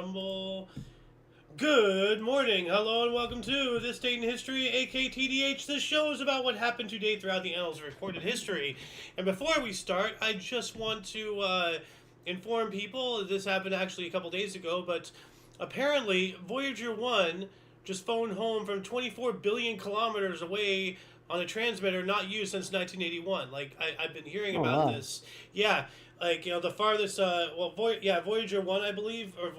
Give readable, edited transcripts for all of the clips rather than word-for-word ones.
Rumble. Good morning, hello, and welcome to This Date in History, aka TDH. This show is about what happened today throughout the annals of recorded history. And before we start, I just want to inform people, this happened actually a couple days ago, but apparently Voyager 1 just phoned home from 24 billion kilometers away on a transmitter not used since 1981. Like, I've been hearing about this. Yeah, like, the farthest, Voyager 1, I believe, or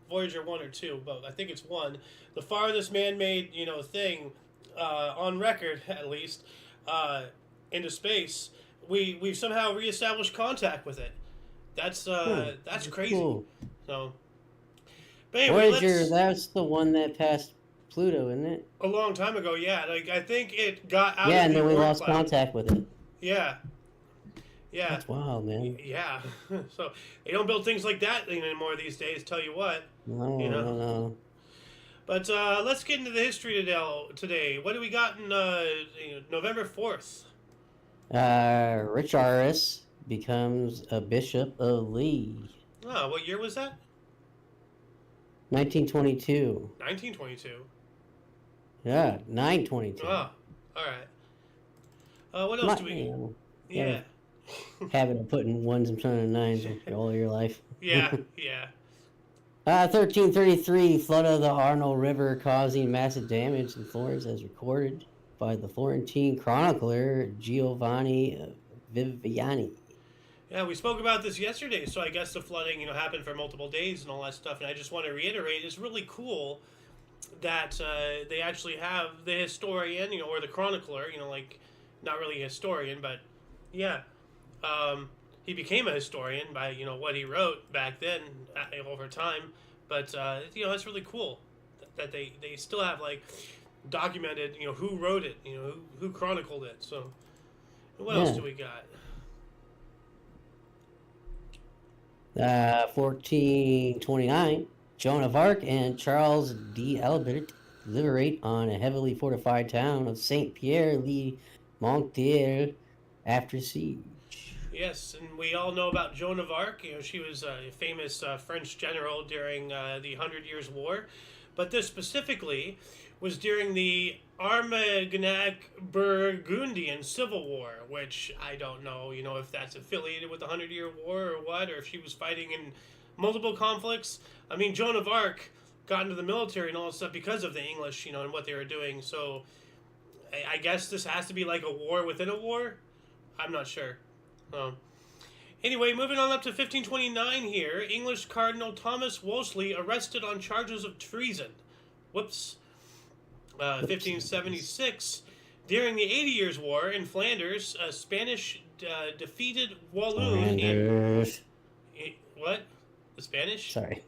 Voyager 1 or 2, but I think it's 1. The farthest man-made, thing on record, at least, into space. We've somehow reestablished contact with it. That's crazy. Cool. So, but anyway, Voyager, that's the one that passed Pluto, isn't it? A long time ago, yeah. Like, I think it got out. Yeah, of and the then we Oort lost cloud. contact with it. Yeah. Yeah. That's wild, man. Yeah. So they don't build things like that anymore these days. Tell you what. No. But let's get into the history today. What do we got in November 4th? Rich Aris becomes a bishop of Lee. Oh, what year was that? 1922. 1922. Yeah, 922. Oh, all right. What else do we? Yeah. Habit of putting ones in front of nines all your life. Yeah, yeah. 1333, flood of the Arno River causing massive damage in Florence as recorded by the Florentine chronicler Giovanni Viviani. Yeah, we spoke about this yesterday, so I guess the flooding, happened for multiple days and all that stuff, and I just want to reiterate, it's really cool that they actually have the historian, or the chronicler, like, not really a historian, but, yeah, he became a historian by, what he wrote back then over time, but, it's really cool that they still have, like, documented, who wrote it, who chronicled it, so, what else do we got? 1429, Joan of Arc and Charles d'Albert liberate on a heavily fortified town of Saint Pierre le Montier after siege. Yes, and we all know about Joan of Arc. She was a famous French general during the 100 Years' War, but this specifically was during the Armagnac-Burgundian Civil War, which I don't know, if that's affiliated with the 100-Year War or what, or if she was fighting in multiple conflicts. I mean, Joan of Arc got into the military and all that stuff because of the English, and what they were doing, so I guess this has to be like a war within a war? I'm not sure. Anyway, moving on up to 1529 here, English Cardinal Thomas Wolsey arrested on charges of treason. Whoops. 1576, during the 80 Years' War in Flanders, Spanish defeated Walloon what? The Spanish? Sorry.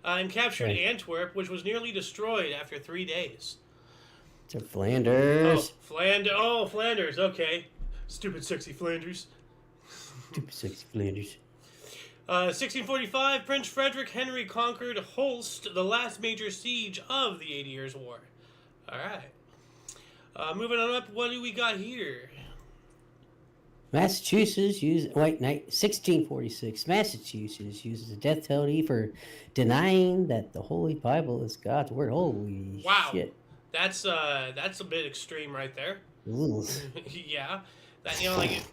And captured Antwerp, which was nearly destroyed after 3 days. To Flanders. Flanders, okay. Stupid sexy Flanders. Stupid sexy Flanders. 1645, Prince Frederick Henry conquered Holst, the last major siege of the 80 Years' War. All right. Moving on up, what do we got here? 1646. Massachusetts uses the death penalty for denying that the Holy Bible is God's word. Holy shit! That's a bit extreme right there. Yeah, that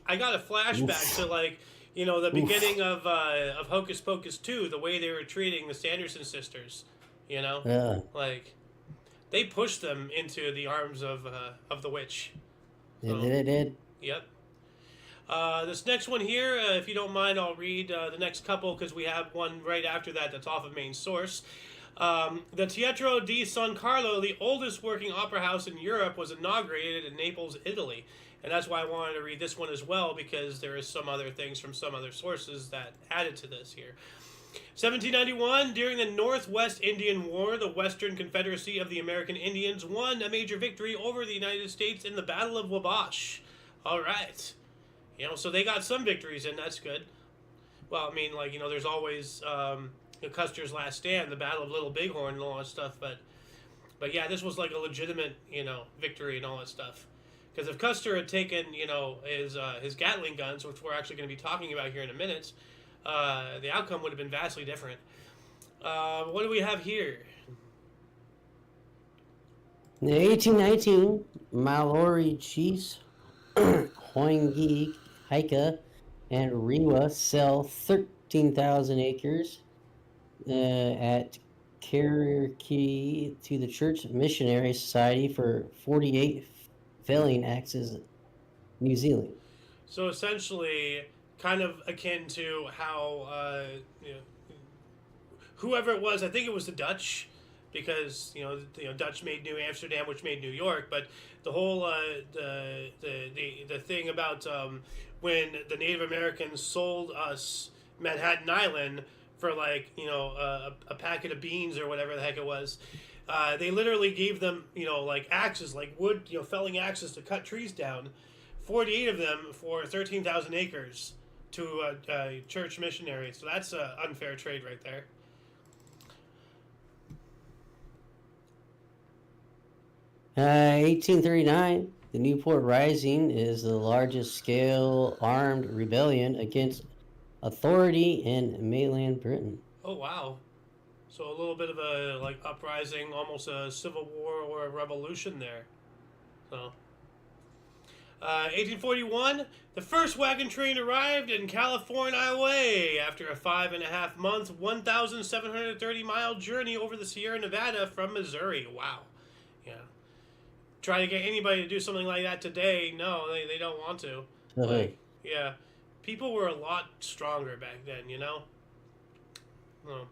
I got a flashback to the beginning of Hocus Pocus 2, the way they were treating the Sanderson sisters. They pushed them into the arms of the witch. So, they did. Yep. This next one here, if you don't mind, I'll read the next couple because we have one right after that that's off of main source. The Teatro di San Carlo, the oldest working opera house in Europe, was inaugurated in Naples, Italy. And that's why I wanted to read this one as well, because there is some other things from some other sources that added to this here. 1791, during the Northwest Indian War, the Western Confederacy of the American Indians won a major victory over the United States in the Battle of Wabash. All right. So they got some victories, and that's good. Well, I mean, there's always Custer's Last Stand, the Battle of Little Bighorn, and all that stuff. But yeah, this was like a legitimate, victory and all that stuff. Because if Custer had taken, his Gatling guns, which we're actually going to be talking about here in a minute, the outcome would have been vastly different. What do we have here? In 1819, Maori chiefs Hoingi, Haika, and Rewa sell 13,000 acres at Cherokee to the Church Missionary Society for 48 felling axes, New Zealand. So essentially, kind of akin to how you know, whoever it was, I think it was the Dutch, because Dutch made New Amsterdam, which made New York. But the whole the thing about when the Native Americans sold us Manhattan Island for like a packet of beans or whatever the heck it was. They literally gave them, like axes, like wood, felling axes to cut trees down. 48 of them for 13,000 acres to a church missionary. So that's an unfair trade right there. 1839, the Newport Rising is the largest scale armed rebellion against authority in mainland Britain. Oh, wow. So a little bit of a like uprising, almost a civil war or a revolution there. So 1841, the first wagon train arrived in California after a 5.5-month, 1,730-mile journey over the Sierra Nevada from Missouri. Wow. Yeah. Try to get anybody to do something like that today. No, they don't want to. Like, yeah. People were a lot stronger back then, Oh.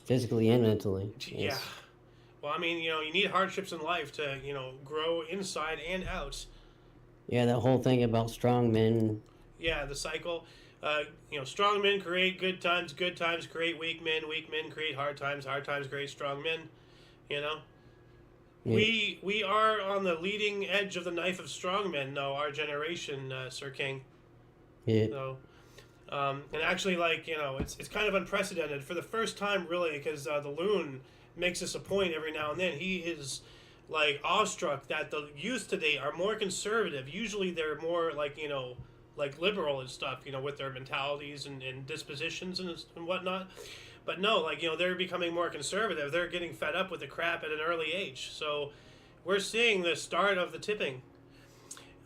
Physically and mentally. Yeah. Yes. Well, I mean, you need hardships in life to, grow inside and out. Yeah, that whole thing about strong men. Yeah, the cycle. Strong men create good times create weak men create hard times create strong men. Yeah. We are on the leading edge of the knife of strong men, though, our generation, Sir King. Yeah. So, and actually, it's kind of unprecedented for the first time, really, because the loon makes us a point every now and then. He is awestruck that the youth today are more conservative. Usually, they're more like liberal and stuff, with their mentalities and dispositions and whatnot. But no, they're becoming more conservative. They're getting fed up with the crap at an early age. So, we're seeing the start of the tipping.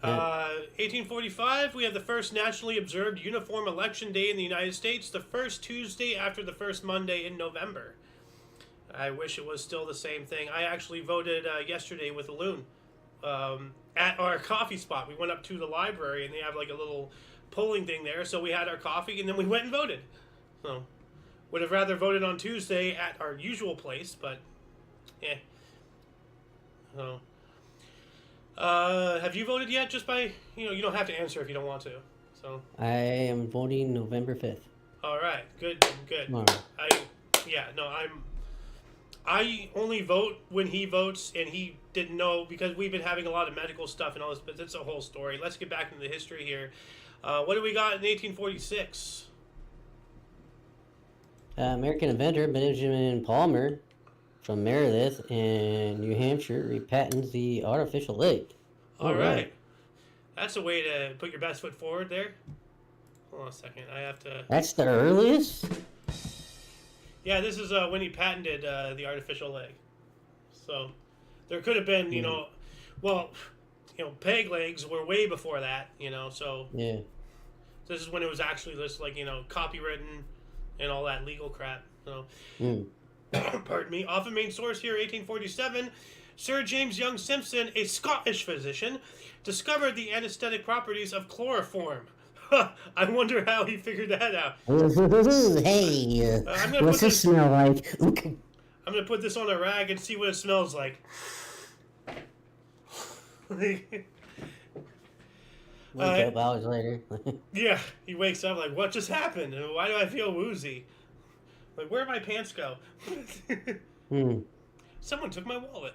1845, we have the first nationally observed uniform election day in the United States, the first Tuesday after the first Monday in November. I wish it was still the same thing. I actually voted yesterday with a loon at our coffee spot. We went up to the library, and they have a little polling thing there. So we had our coffee, and then we went and voted. So would have rather voted on Tuesday at our usual place, but yeah. So. Have you voted yet? Just by you don't have to answer if you don't want to. So I am voting November 5th. All right, good. Tomorrow. I only vote when he votes, and he didn't know because we've been having a lot of medical stuff and all this, but that's a whole story. Let's get back into the history here. What do we got in 1846? American inventor Benjamin Palmer from Meredith in New Hampshire repatents the artificial lake. All right. That's a way to put your best foot forward there. Hold on a second. I have to... That's the earliest? Yeah, this is when he patented the artificial leg. So there could have been, peg legs were way before that, so... Yeah. This is when it was actually just, copywritten and all that legal crap, so... Pardon me. Off a main source here, 1847, Sir James Young Simpson, a Scottish physician, discovered the anesthetic properties of chloroform. I wonder how he figured that out. Hey, what's it smell like? I'm going to put this on a rag and see what it smells like. Wake up hours later. Yeah, he wakes up like, what just happened? And why do I feel woozy? Like, where'd my pants go? Someone took my wallet.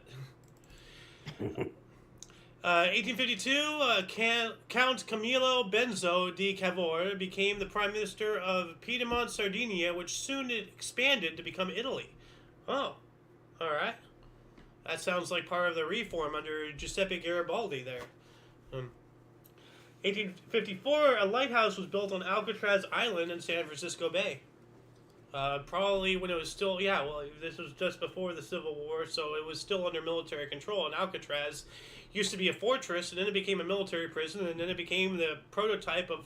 1852, Count Camillo Benzo di Cavour became the Prime Minister of Piedmont, Sardinia, which soon expanded to become Italy. Oh, all right. That sounds like part of the reform under Giuseppe Garibaldi there. 1854, a lighthouse was built on Alcatraz Island in San Francisco Bay. Probably when it was still, yeah, well, this was just before the Civil War, so it was still under military control. And Alcatraz used to be a fortress, and then it became a military prison, and then it became the prototype of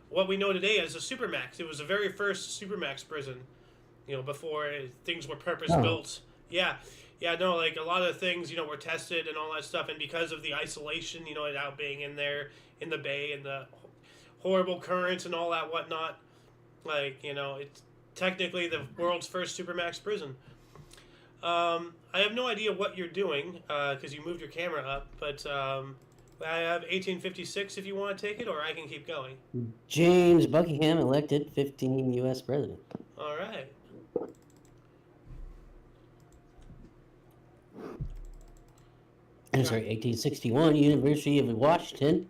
what we know today as a supermax. It was the very first supermax prison, before things were purpose built. Yeah, yeah, no, like a lot of things, were tested and all that stuff, and because of the isolation, it out being in there in the bay and the horrible currents and all that whatnot, like, it's technically the world's first supermax prison. I have no idea what you're doing because you moved your camera up, but I have 1856 if you want to take it, or I can keep going. James Buckingham elected 15 U.S. president. All right. Sorry, 1861, University of Washington,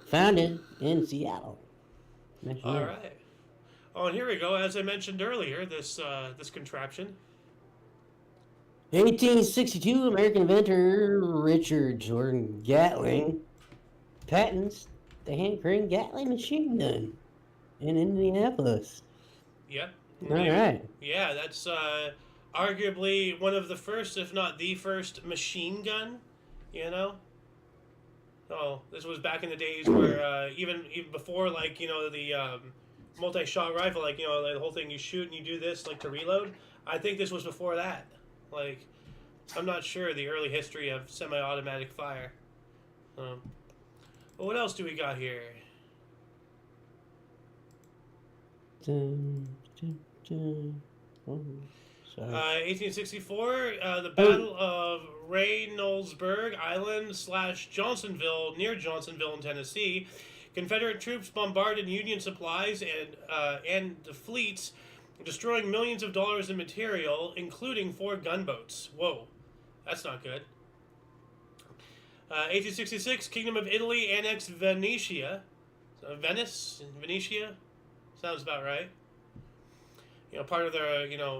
founded in Seattle. All right. Oh, and here we go. As I mentioned earlier, this contraption. 1862, American inventor Richard Jordan Gatling patents the hand-craned Gatling machine gun in Indianapolis. Yep. All right. Yeah, that's arguably one of the first, if not the first, machine gun. Oh, this was back in the days where even before, like, the multi-shot rifle, like, like the whole thing, you shoot and you do this, like, to reload. I think this was before that. Like, I'm not sure the early history of semi-automatic fire. But what else do we got here? Dun, dun, dun. Oh, sorry. 1864, the Battle of Reynoldsburg Island / Johnsonville, near Johnsonville in Tennessee. Confederate troops bombarded Union supplies and the fleets, destroying millions of dollars in material, including 4 gunboats. Whoa, that's not good. 1866, Kingdom of Italy annexed Venetia. Venetia? Sounds about right. Part of the,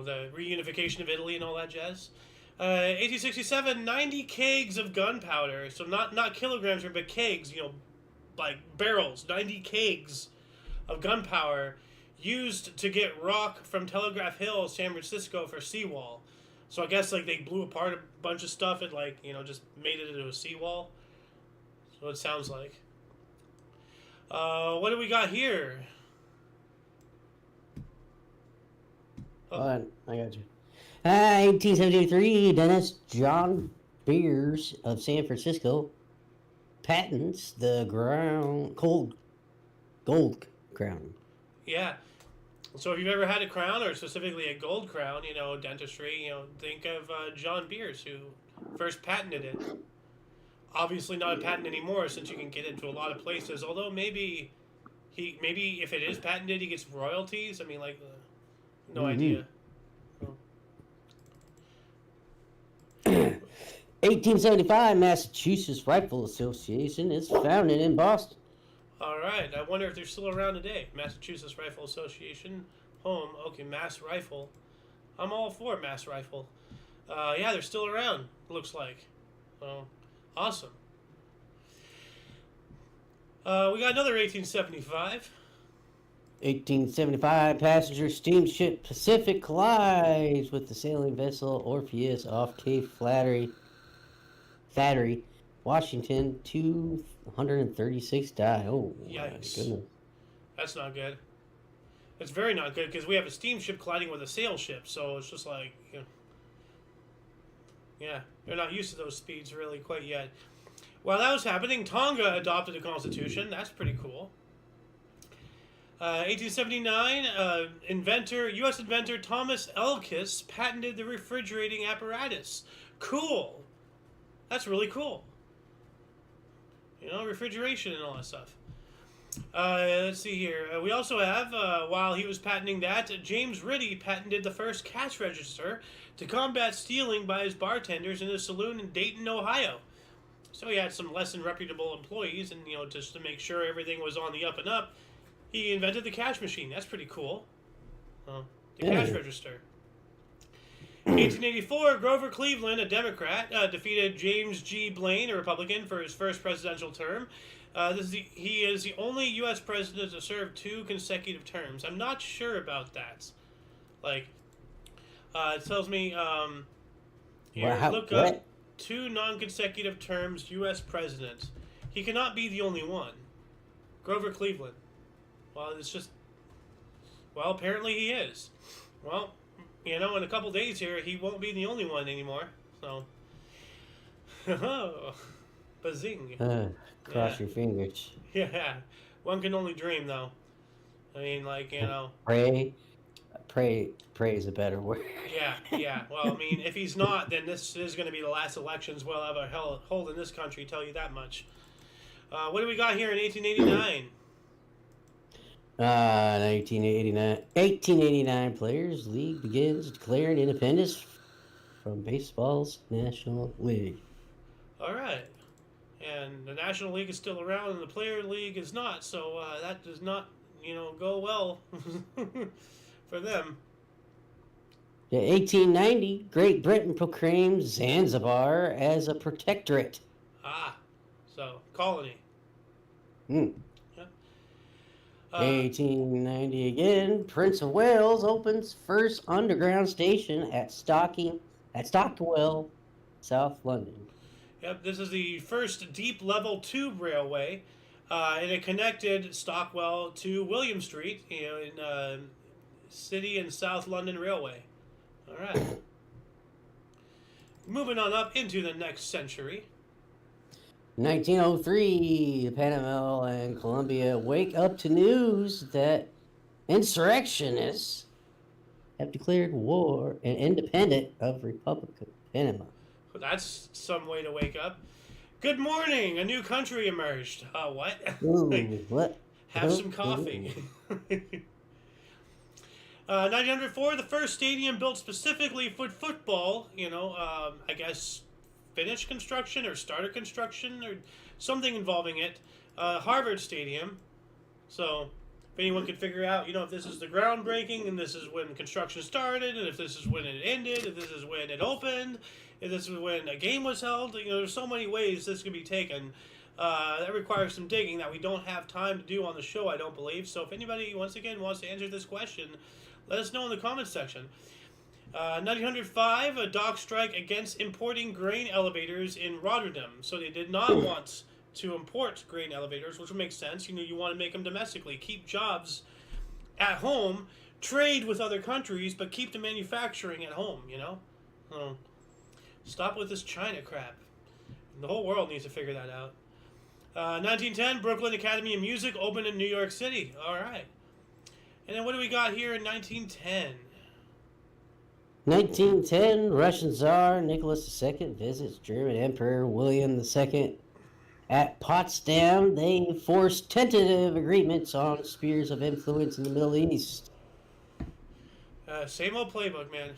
the reunification of Italy and all that jazz. 1867, 90 kegs of gunpowder. So not kilograms, but kegs, like barrels, 90 kegs of gunpowder used to get rock from Telegraph Hill, San Francisco for seawall. So I guess like they blew apart a bunch of stuff and like, just made it into a seawall. That's what it sounds like. What do we got here? Oh. I got you. 1873, Dennis John Beers of San Francisco patents the gold crown. Yeah. So if you've ever had a crown, or specifically a gold crown, dentistry, think of John Beers, who first patented it. Obviously not a patent anymore, since you can get it to a lot of places. Although maybe if it is patented, he gets royalties. I mean, like, no idea. 1875, Massachusetts Rifle Association is founded in Boston. All right. I wonder if they're still around today. Massachusetts Rifle Association, home. Okay, Mass Rifle. I'm all for Mass Rifle. Yeah, they're still around, looks like. Awesome. We got another 1875. 1875, passenger steamship Pacific collides with the sailing vessel Orpheus off Cape Flattery, Washington. 236 die. Oh, yikes. My goodness. That's not good. It's very not good because we have a steamship colliding with a sail ship, so it's just like, yeah, they're not used to those speeds really quite yet. While that was happening, Tonga adopted a constitution. That's pretty cool. 1879, U.S. inventor Thomas Elkis patented the refrigerating apparatus. Cool. That's really cool. Refrigeration and all that stuff. Let's see here. We also have, while he was patenting that, James Ritty patented the first cash register to combat stealing by his bartenders in a saloon in Dayton, Ohio. So he had some less than reputable employees, and, just to make sure everything was on the up and up, he invented the cash machine. That's pretty cool. The cash register. 1884, Grover Cleveland, a Democrat, defeated James G. Blaine, a Republican, for his first presidential term. He is the only U.S. president to serve 2 consecutive terms. I'm not sure about that. Like, it tells me here, Wow, look up what? 2 non-consecutive terms U.S. president. He cannot be the only one. Grover Cleveland. Well, it's just, well, apparently he is. Well, in a couple days here, he won't be the only one anymore. So, bazing. Yeah, Cross your fingers. yeah. One can only dream, though. I mean, like, Pray, pray is a better word. yeah, yeah. Well, I mean, if he's not, then this is going to be the last elections we'll ever hold in this country, tell you that much. What do we got here in 1889? 1889 Players League begins declaring independence from baseball's National League. All right. And the National League is still around, and the Player League is not, so that does not, go well for them. Yeah, 1890, Great Britain proclaims Zanzibar as a protectorate. Ah, so colony. Hmm. Yeah. 1890 again, Prince of Wales opens first underground station at Stockwell, South London. Yep, this is the first deep level tube railway, and it connected Stockwell to William Street, in City and South London Railway. All right. Moving on up into the next century. 1903, Panama and Colombia wake up to news that insurrectionists have declared war and independent of Republic of Panama. That's some way to wake up. Good morning. A new country emerged. What? Ooh, what? Have some coffee. 1904, the first stadium built specifically for football. I guess finished construction or started construction or something involving it. Harvard Stadium. So, if anyone could figure out, if this is the groundbreaking and this is when construction started, and if this is when it ended, if this is when it opened, if this is when a game was held, there's so many ways this could be taken. That requires some digging that we don't have time to do on the show, I don't believe. So if anybody, once again, wants to answer this question, let us know in the comments section. 1905, a dock strike against importing grain elevators in Rotterdam. So they did not want to import grain elevators, which would make sense. You want to make them domestically. Keep jobs at home, trade with other countries, but keep the manufacturing at home, Stop with this China crap. The whole world needs to figure that out. 1910, Brooklyn Academy of Music opened in New York City. All right. And then what do we got here in 1910? 1910, Russian Tsar Nicholas II visits German Emperor William II at Potsdam. They forced tentative agreements on spheres of influence in the Middle East. Same old playbook, man.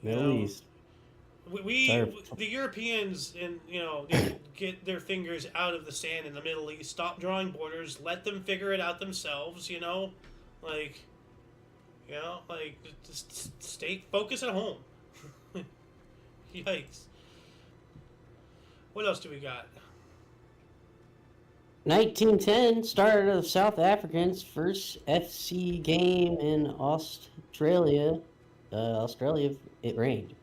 Middle East. The Europeans, they get their fingers out of the sand in the Middle East. Stop drawing borders. Let them figure it out themselves. Just focus at home. Yikes. What else do we got? 1910, start of South Africans' first FC game in Australia. It rained.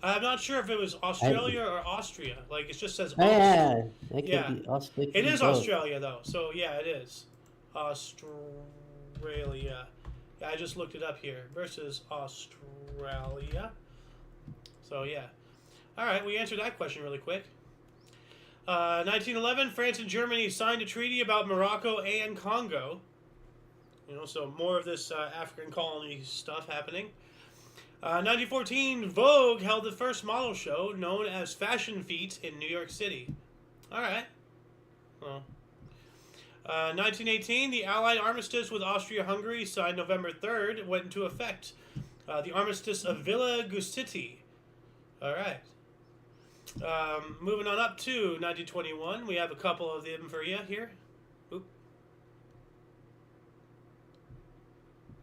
I'm not sure if it was Australia or Austria. It just says Yeah, that could Yeah. be Australia. It is Australia, though. So, yeah, it is. Australia. Yeah, I just looked it up here. Versus Australia. So, yeah. All right, we answered that question really quick. 1911, France and Germany signed a treaty about Morocco and Congo. So more of this African colony stuff happening. 1914, Vogue held the first model show known as Fashion Feet in New York City. All right. Well. 1918, the Allied armistice with Austria-Hungary signed November 3rd went into effect. The armistice of Villa Gustiti. All right. Moving on up to 1921, we have a couple of them for you here. Oop.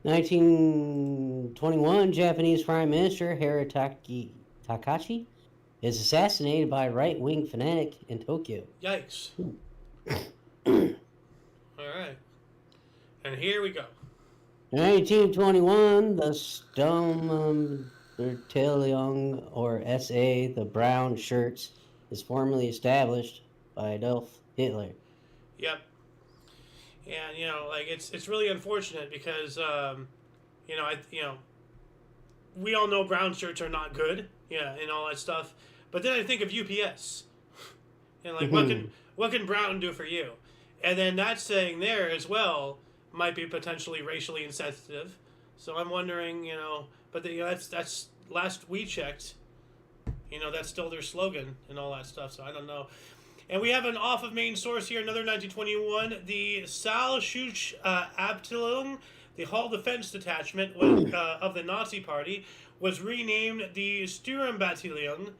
1921, Japanese Prime Minister Takashi is assassinated by right-wing fanatic in Tokyo. Yikes. All right. And here we go. In 1921, the Sturmbannteilung, or SA, the Brown Shirts, is formally established by Adolf Hitler. Yep. And like it's really unfortunate because we all know brown shirts are not good, yeah, and all that stuff. But then I think of UPS, and like what can Brown do for you? And then that saying there as well might be potentially racially insensitive. So I'm wondering, but that's last we checked, that's still their slogan and all that stuff. So I don't know. And we have an off of main source here, another 1921. The Saalschuch Abteilung, the Hall Defense Detachment of the Nazi Party, was renamed the Sturmbannteilung,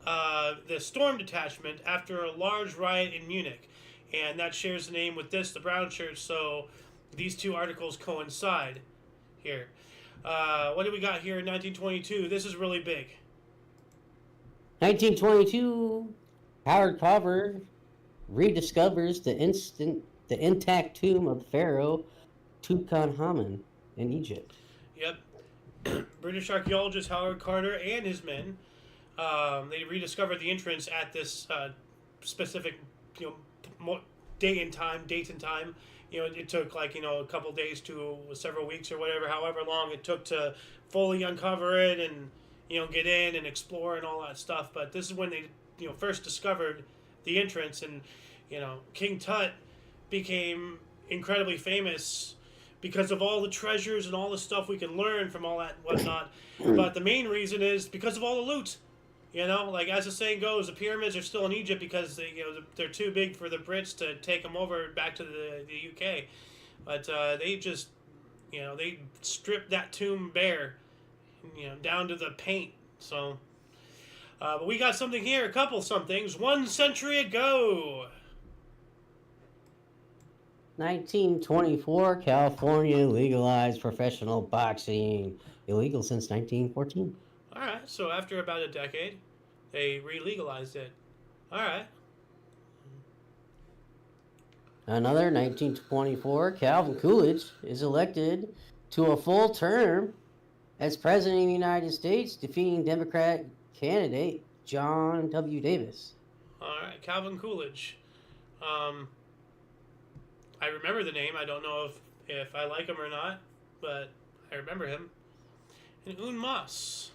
the Storm Detachment, after a large riot in Munich. And that shares the name with this, the brown shirt, so these two articles coincide here. What do we got here in 1922? This is really big. 1922, Howard Carver rediscovers the intact tomb of Pharaoh Tutankhamun in Egypt. Yep. British archaeologist Howard Carter and his men, they rediscovered the entrance at this specific, date and time. It took like a couple days to several weeks or whatever, however long it took to fully uncover it and get in and explore and all that stuff. But this is when they first discovered the entrance, and King Tut became incredibly famous because of all the treasures and all the stuff we can learn from all that whatnot. But the main reason is because of all the loot. Like as the saying goes, the pyramids are still in Egypt because they're too big for the Brits to take them over back to the UK. But they just they stripped that tomb bare, down to the paint. So, but we got something here, a couple somethings. 1 century ago. 1924, California legalized professional boxing, illegal since 1914. All right, so after about a decade, they re-legalized it. All right. Another 1924, Calvin Coolidge is elected to a full term as President of the United States, defeating Democrat candidate John W. Davis. All right, Calvin Coolidge. I remember the name. I don't know if I like him or not, but I remember him. And Un Mas.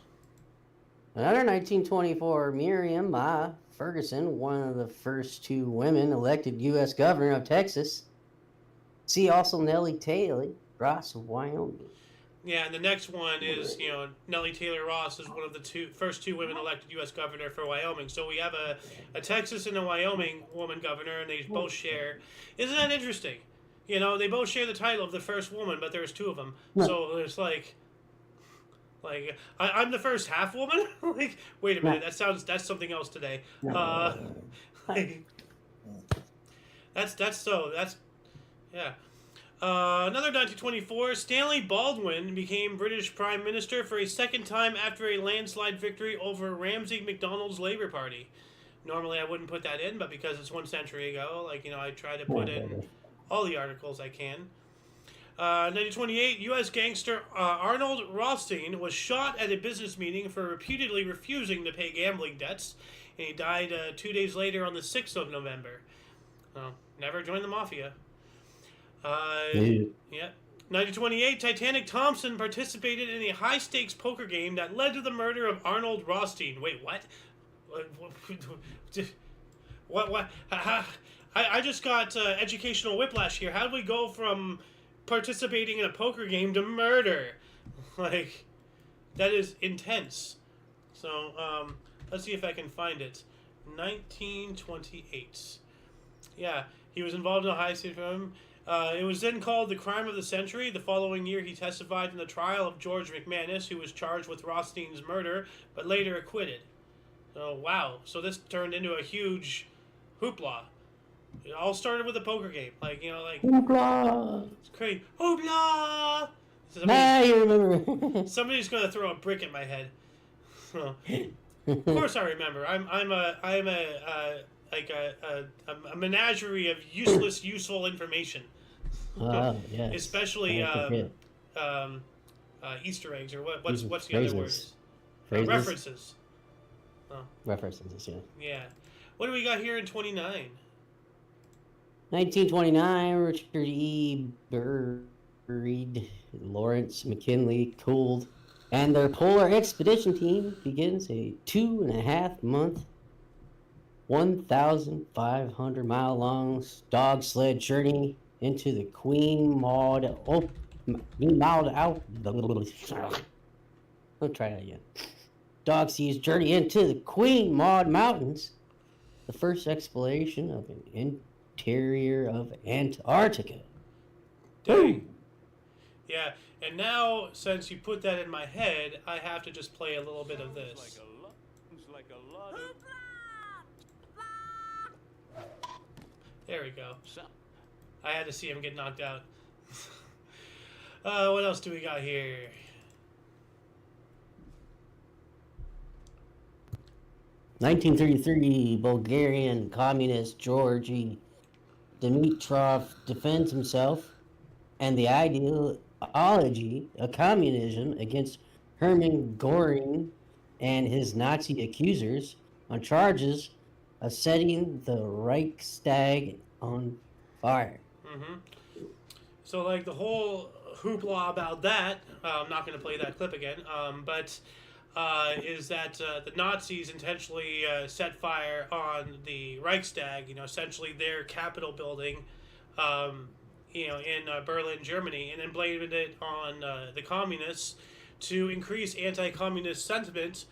Another 1924, Miriam Ma Ferguson, one of the first 2 women elected U.S. Governor of Texas. See also Nellie Taylor Ross of Wyoming. Yeah, and the next one is, Nellie Taylor Ross is one of the first 2 women elected U.S. Governor for Wyoming. So we have a Texas and a Wyoming woman governor, and they both share. Isn't that interesting? They both share the title of the first woman, but there's 2 of them. So it's like I'm the first half woman. Like, wait a minute, that's something else today. That's yeah. Another 1924, Stanley Baldwin became British Prime Minister for a second time after a landslide victory over Ramsay MacDonald's Labour Party. Normally I wouldn't put that in, but because it's 1 century ago, I try to put in all the articles I can. 1928, U.S. gangster Arnold Rothstein was shot at a business meeting for reputedly refusing to pay gambling debts, and he died 2 days later on the 6th of November. Never joined the mafia. Yeah. 1928, Titanic Thompson participated in a high-stakes poker game that led to the murder of Arnold Rothstein. Wait, what? What? I just got educational whiplash here. How did we go from participating in a poker game to murder? That is intense. So, let's see if I can find it. 1928. Yeah, he was involved in a high-stakes film. It was then called the crime of the century. The following year, he testified in the trial of George McManus, who was charged with Rothstein's murder, but later acquitted. So, wow. So this turned into a huge hoopla. It all started with a poker game. Hoopla! It's crazy. Hoopla! You remember. Somebody's going to throw a brick at my head. Of course I remember. I'm a menagerie of useless, useful information. Yes. Especially Easter eggs, or what's the other Phrases. words? Phrases. References. Oh, References, yeah. yeah. What do we got here in 29? 1929, Richard E. Buried, Lawrence McKinley Gould, and their polar expedition team begins a 2.5-month, 1,500-mile long dog sled journey into the Queen Maud out. I'll try that again. Dog Seas journey into the Queen Maud Mountains, the first exploration of an interior of Antarctica. Dang. Yeah, and now since you put that in my head, I have to just play a little bit of this. There we go. I had to see him get knocked out. What else do we got here? (1933) Bulgarian communist Georgy Dimitrov defends himself and the ideology of communism against Hermann Goring and his Nazi accusers on charges of setting the Reichstag on fire. Mm-hmm. So, like, the whole hoopla about that, I'm not going to play that clip again, but is that the Nazis intentionally set fire on the Reichstag, essentially their Capitol building, in Berlin, Germany, and then blamed it on the communists to increase anti-communist sentiment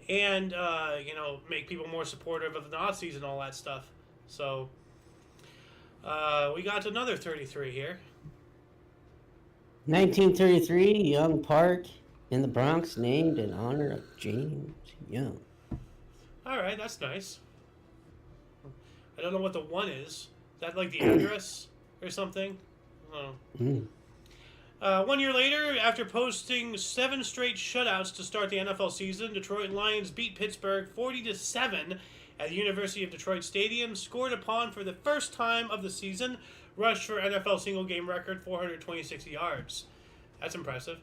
and, make people more supportive of the Nazis and all that stuff. So, we got another 33 here. 1933, Young Park in the Bronx named in honor of James Young. All right, that's nice. I don't know what the 1 is. Is that like the address or something? Oh. 1 year later, after posting 7 straight shutouts to start the NFL season, Detroit Lions beat Pittsburgh 40-7 at the University of Detroit Stadium, scored upon for the first time of the season, rushed for NFL single game record 426 yards. That's impressive.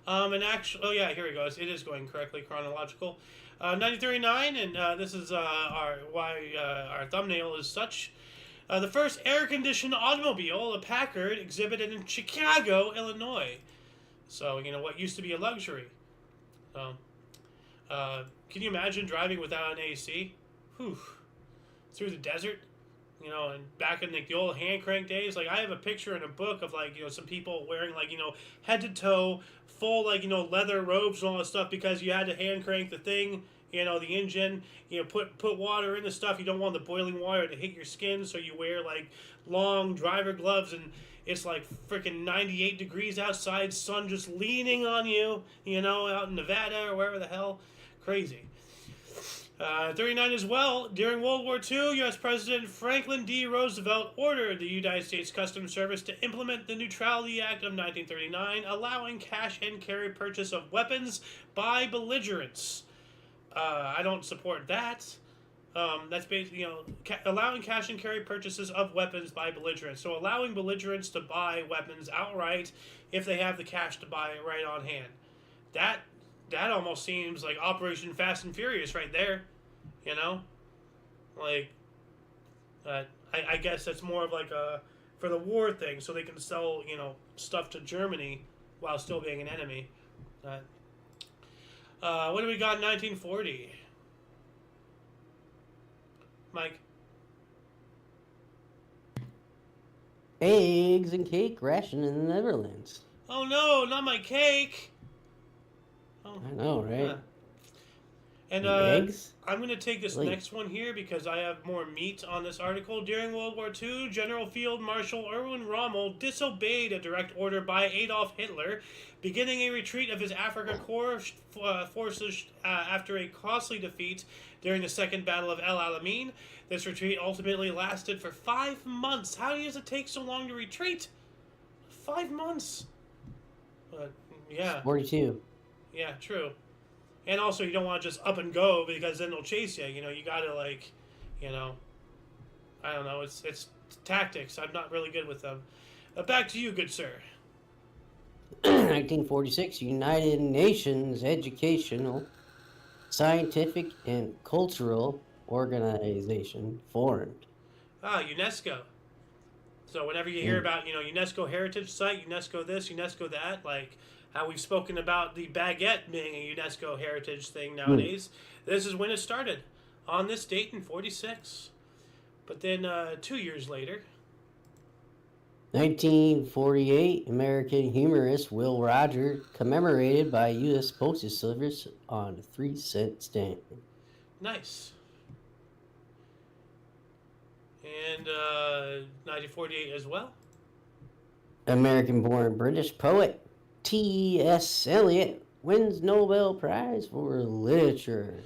And actually, oh yeah, here we go. It is going correctly, chronological. 1939, and this is our thumbnail is such. The first air-conditioned automobile, a Packard, exhibited in Chicago, Illinois. So, what used to be a luxury. Can you imagine driving without an AC? Whew. Through the desert? And back in the old hand crank days, I have a picture in a book of some people wearing head to toe, full leather robes and all that stuff because you had to hand crank the thing, the engine, put water in the stuff. You don't want the boiling water to hit your skin, so you wear long driver gloves, and it's freaking 98 degrees outside, sun just leaning on you, out in Nevada or wherever the hell. Crazy. 39 as well. During World War II, U.S. President Franklin D. Roosevelt ordered the United States Customs Service to implement the Neutrality Act of 1939, allowing cash and carry purchase of weapons by belligerents. I don't support that. That's basically, allowing cash and carry purchases of weapons by belligerents. So allowing belligerents to buy weapons outright if they have the cash to buy it right on hand. That almost seems like Operation Fast and Furious right there, I guess that's more of for the war thing, so they can sell, stuff to Germany while still being an enemy. What do we got in 1940? Mike? Eggs and cake ration in the Netherlands. Oh no, not my cake! Oh. I know, right? Yeah. And eggs? I'm going to take this next one here because I have more meat on this article. During World War II, General Field Marshal Erwin Rommel disobeyed a direct order by Adolf Hitler, beginning a retreat of his Afrika Korps forces after a costly defeat during the Second Battle of El Alamein. This retreat ultimately lasted for 5 months. How does it take so long to retreat? 5 months. Yeah. 42. Yeah, true. And also, you don't want to just up and go because then they'll chase you. You got to I don't know. It's tactics. I'm not really good with them. Back to you, good sir. 1946, United Nations Educational, Scientific, and Cultural Organization formed. UNESCO. So whenever you hear about, UNESCO heritage site, UNESCO this, UNESCO that, like how we've spoken about the baguette being a UNESCO heritage thing nowadays, this is when it started, on this date in 46. But then 2 years later, 1948, American humorist Will Rogers commemorated by U.S. Postal Service on a 3-cent stamp. nice. And 1948 as well. American-born British poet T.S. Eliot wins Nobel Prize for Literature.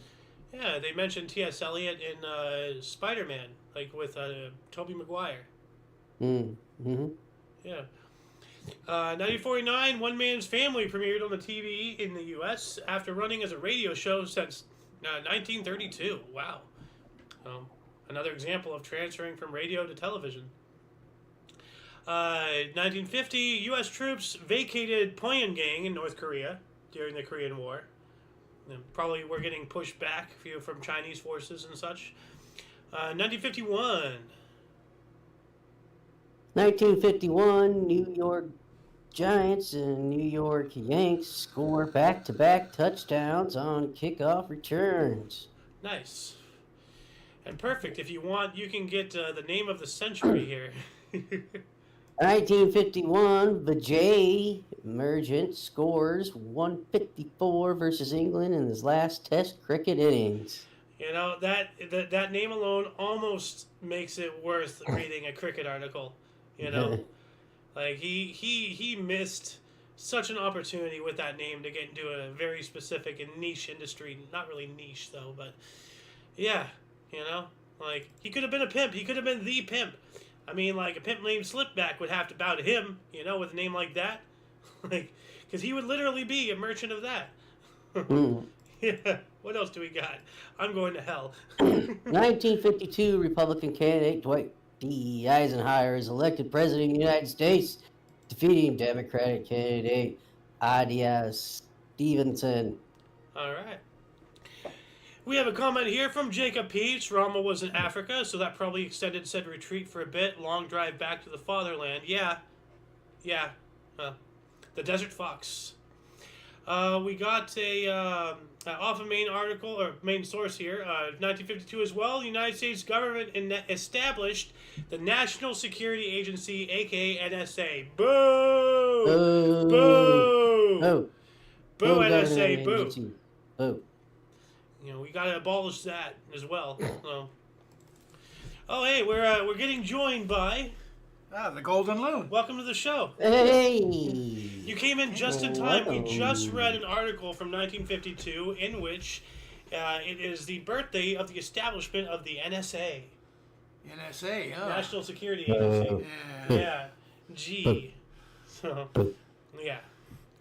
Yeah, they mentioned T.S. Eliot in Spider-Man, like with Tobey Maguire. Mm-hmm. Yeah. 1949, One Man's Family premiered on the TV in the U.S. after running as a radio show since 1932. Wow. Another example of transferring from radio to television. 1950, U.S. troops vacated Pyongyang in North Korea during the Korean War. And probably were getting pushed back from Chinese forces and such. 1951. 1951, New York Giants and New York Yanks score back-to-back touchdowns on kickoff returns. Nice. And perfect. If you want, you can get the name of the century here. 1951, Vijay Emergent scores 154 versus England in his last Test cricket innings. You know, that name alone almost makes it worth reading a cricket article. You know, like he missed such an opportunity with that name to get into a very specific and niche industry. Not really niche though, but yeah, you know, like he could have been a pimp. He could have been the pimp. I mean, like a pimp named Slipback would have to bow to him, you know, with a name like that, like because he would literally be a merchant of that. Yeah. What else do we got? I'm going to hell. 1952, Republican candidate Dwight D. Eisenhower is elected president of the United States, defeating Democratic candidate Adia Stevenson. All right. We have a comment here from Jacob Peach. Rama was in Africa, so that probably extended said retreat for a bit. Long drive back to the fatherland. Yeah. The Desert Fox. We got a off a main article or main source here. 1952 as well. The United States government established the National Security Agency, aka NSA. Boo! Boo! Boo! Boo! Boo! NSA! Boo! Agency. Boo! You know, we gotta abolish that as well. So. Oh, hey, we're getting joined by. The Golden Loon. Welcome to the show. Hey! You came in just in time. We just read an article from 1952 in which it is the birthday of the establishment of the NSA. NSA, huh? National Security Agency. Yeah. Yeah. G. So, yeah,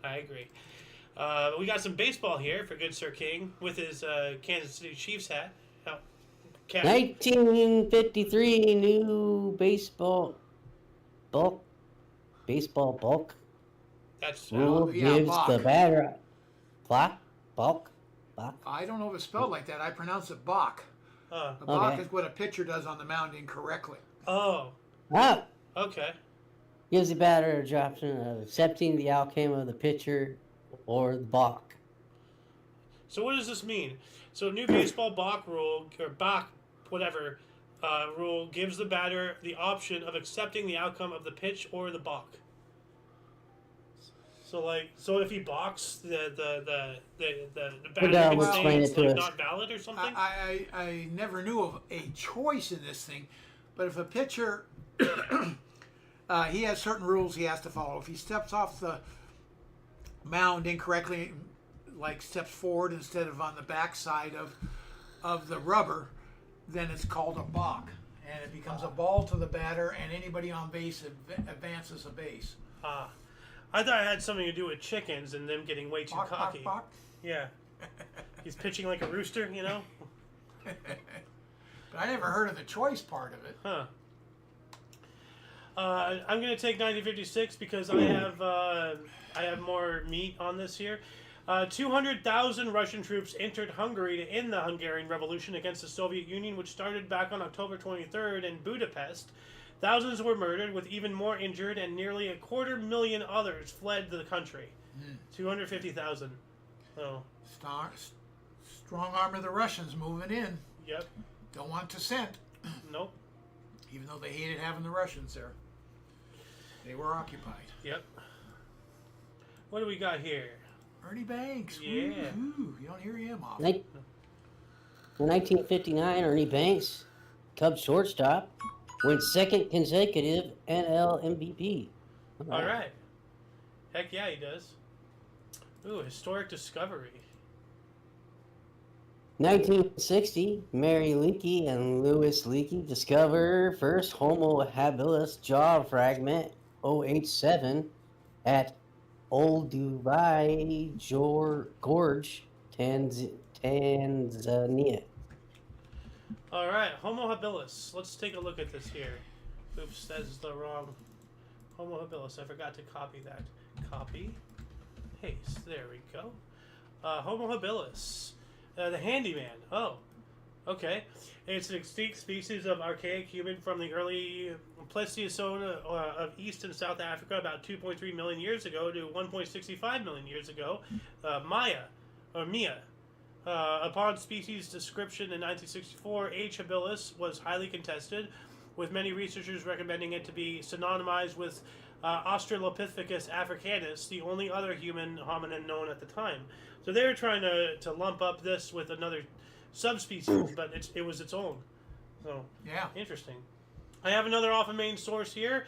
I agree. We got some baseball here for good Sir King with his Kansas City Chiefs hat. Oh, 1953, new baseball bulk That's rule yeah, gives balk. the batter bulk. I don't know if it's spelled like that. I pronounce it Bach. A Oh. balk Okay. is what a pitcher does on the mound incorrectly. Oh. Ah, Okay. gives the batter the option of accepting the outcome of the pitcher or the balk. So what does this mean? So new baseball balk rule or balk whatever rule gives the batter the option of accepting the outcome of the pitch or the balk. So if he balks, the batter can Well, say explain it's it to like us. not valid or something. I never knew of a choice in this thing, but if a pitcher, he has certain rules he has to follow. If he steps off the mound incorrectly, like steps forward instead of on the backside of the rubber, then it's called a balk, and it becomes a ball to the batter, and anybody on base advances a base. I thought it had something to do with chickens and them getting way too Balk, cocky. balk, balk. Yeah. He's pitching like a rooster, you know? But I never heard of the choice part of it. Huh. I'm going to take 1956 because I have more meat on this here. 200,000 Russian troops entered Hungary to end the Hungarian Revolution against the Soviet Union, which started back on October 23rd in Budapest. Thousands were murdered, with even more injured, and nearly 250,000 others fled the country. 250,000. Oh. Strong arm of the Russians moving in. Yep. Don't want dissent. Nope. Even though they hated having the Russians there. They were occupied. Yep. What do we got here? Ernie Banks. Yeah. Woo-hoo. You don't hear him often. In 1959, Ernie Banks, Cubs shortstop, went second consecutive NL MVP. All right. Heck yeah, he does. Ooh, historic discovery. 1960, Mary Leakey and Louis Leakey discover first Homo habilis jaw fragment 087 at Old Dubai Gorge, Tanzania. All right, Homo habilis. Let's take a look at this here. Oops, that's the wrong Homo habilis. I forgot to copy that. Copy, paste. There we go. Homo habilis, the handyman. Oh, okay. It's an extinct species of archaic human from the early Pleistocene of East and South Africa, about 2.3 million years ago to 1.65 million years ago. Mia. Upon species description in 1964, H. habilis was highly contested, with many researchers recommending it to be synonymized with Australopithecus africanus, the only other human hominin known at the time. So they were trying to lump up this with another subspecies, but it was its own. So yeah, interesting. I have another off of main source here.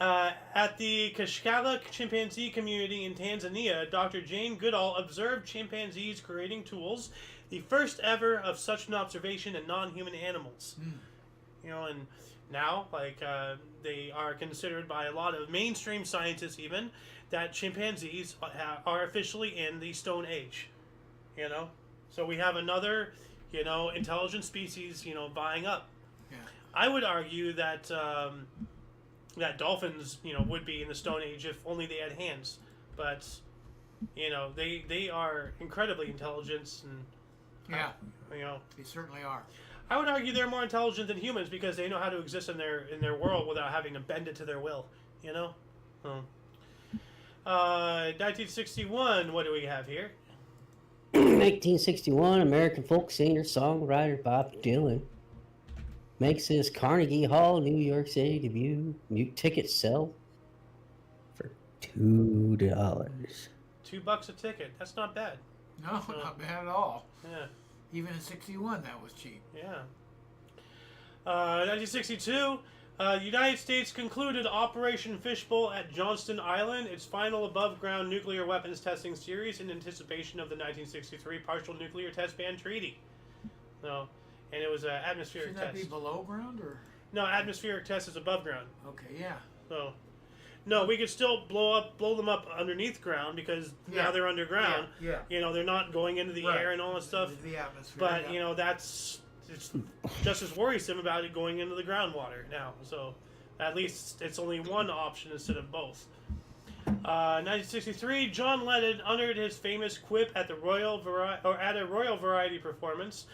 At the Kashkala chimpanzee community in Tanzania, Dr. Jane Goodall observed chimpanzees creating tools, the first ever of such an observation in non-human animals. You know, and now, they are considered by a lot of mainstream scientists even that chimpanzees are officially in the Stone Age. You know, so we have another, intelligent species, vying up. yeah. I would argue that that dolphins, would be in the Stone Age if only they had hands. But, they are incredibly intelligent, and Yeah, you know, they certainly are. I would argue they're more intelligent than humans because they know how to exist in their world without having to bend it to their will. 1961. What do we have here? 1961, American folk singer songwriter Bob Dylan makes his Carnegie Hall, New York City debut. New tickets sell for $2. $2 a ticket. That's not bad. No, not bad at all. Yeah. Even in '61, that was cheap. Yeah. 1962, United States concluded Operation Fishbowl at Johnston Island, its final above-ground nuclear weapons testing series in anticipation of the 1963 Partial Nuclear Test Ban Treaty. No, and it was an atmospheric Shouldn't that test. be below ground or? No, atmospheric test is above ground. Okay, yeah. So, no, we could still blow them up underneath ground because Yeah. now they're underground. Yeah. They're not going into the Right. air and all that stuff. The atmosphere. But yeah. it's just as worrisome about it going into the groundwater now. So at least it's only one option instead of both. 1963, John Lennon uttered his famous quip at a Royal Variety performance.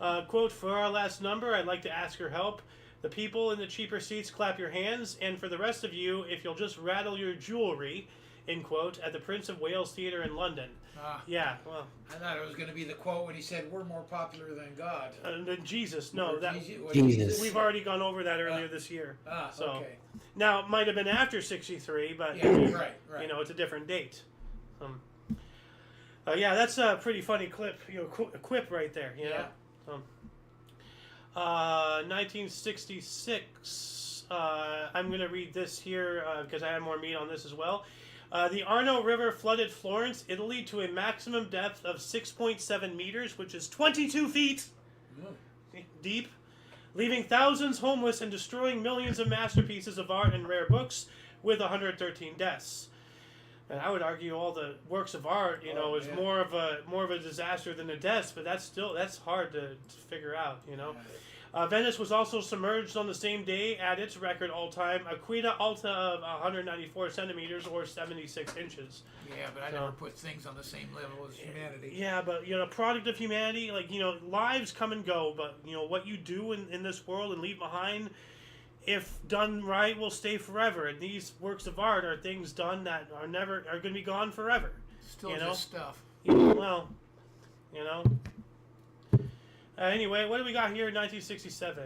Yep. Quote, "For our last number, I'd like to ask your help. The people in the cheaper seats clap your hands, and for the rest of you, if you'll just rattle your jewelry," end quote, at the Prince of Wales Theatre in London. Yeah, well, I thought it was going to be the quote when he said, "We're more popular than God." then Jesus, no, Or that Jesus. we've already gone over that earlier this year. So okay. now it might have been after '63, but Yeah, right. it's a different date. Yeah, that's a pretty funny clip, quip right there. Yeah. 1966. I'm going to read this here because I have more meat on this as well. The Arno River flooded Florence, Italy, to a maximum depth of 6.7 meters, which is 22 feet deep, leaving thousands homeless and destroying millions of masterpieces of art and rare books, with 113 deaths. And I would argue all the works of art, is more of a disaster than the deaths, but that's hard to figure out, Venice was also submerged on the same day at its record all-time Aquita Alta of 194 centimeters or 76 inches. Yeah, but I never put things on the same level as humanity. Yeah, but, product of humanity, like, lives come and go, but, what you do in this world and leave behind, if done right, will stay forever. And these works of art are things done that are going to be gone forever. Still just stuff. Anyway, what do we got here in 1967?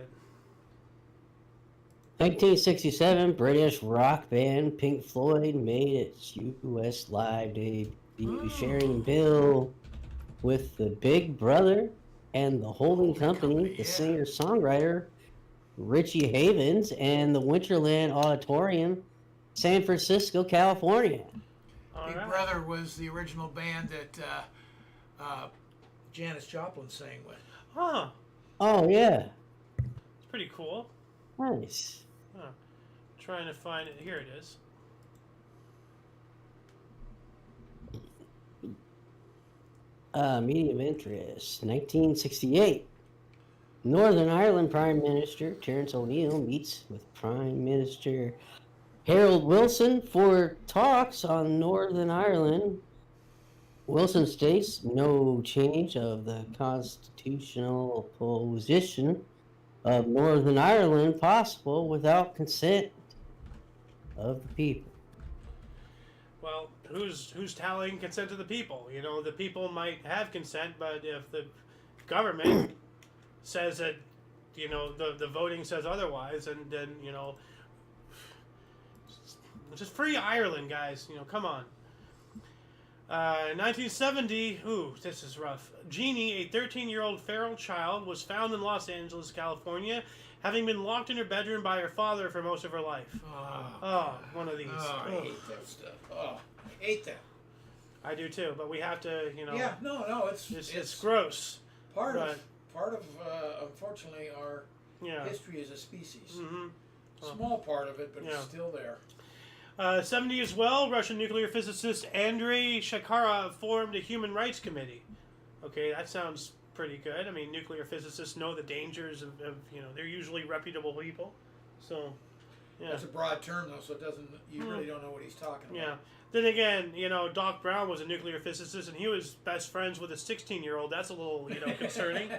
1967, British rock band Pink Floyd made its U.S. live debut, sharing bill with the Big Brother and the Holding Company, the singer-songwriter Richie Havens, and the Winterland Auditorium, San Francisco, California. Big Brother was the original band that Janis Joplin sang with. Huh. Oh, yeah. It's pretty cool. Nice. Huh. Trying to find it. Here it is. Medium interest. 1968. Northern Ireland Prime Minister Terence O'Neill meets with Prime Minister Harold Wilson for talks on Northern Ireland. Wilson states no change of the constitutional position of Northern Ireland possible without consent of the people. Well, who's tallying consent of the people? The people might have consent, but if the government says that, the voting says otherwise, and then, just free Ireland, guys. Come on. 1970, ooh, this is rough. Jeannie, a 13-year-old feral child, was found in Los Angeles, California, having been locked in her bedroom by her father for most of her life. One of these. I hate that stuff. I hate that. I do too, but we have to, Yeah, no, it's gross. Part of unfortunately, our history as a species. Mm-hmm. Small part of it, but it's still there. 70 as well, Russian nuclear physicist Andrei Shakharov formed a human rights committee. Okay, that sounds pretty good. I mean, nuclear physicists know the dangers of they're usually reputable people. So, yeah. That's a broad term, though, so it doesn't. You really don't know what he's talking about. Yeah. Then again, Doc Brown was a nuclear physicist, and he was best friends with a 16-year-old. That's a little, concerning.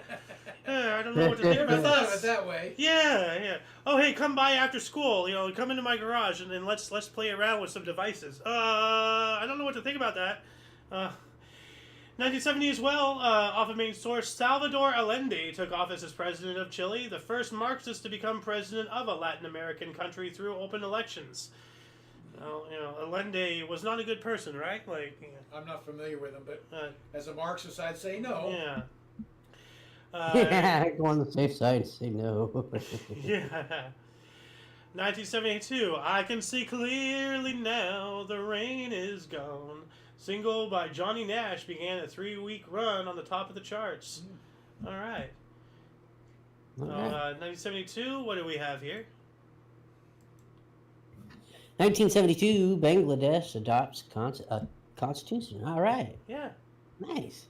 I don't know what to think about thought of it that way. Yeah. Oh, hey, come by after school. Come into my garage, and then let's play around with some devices. I don't know what to think about that. 1970 as well, off of main source, Salvador Allende took office as president of Chile, the first Marxist to become president of a Latin American country through open elections. Well, Allende was not a good person, right? I'm not familiar with him, but as a Marxist, I'd say no. Yeah. Go on the safe side and say no. Yeah. 1972, I Can See Clearly Now, The Rain Is Gone. Single by Johnny Nash began a 3-week run on the top of the charts. All right. 1972, what do we have here? 1972, Bangladesh adopts a constitution. All right. Yeah. Nice.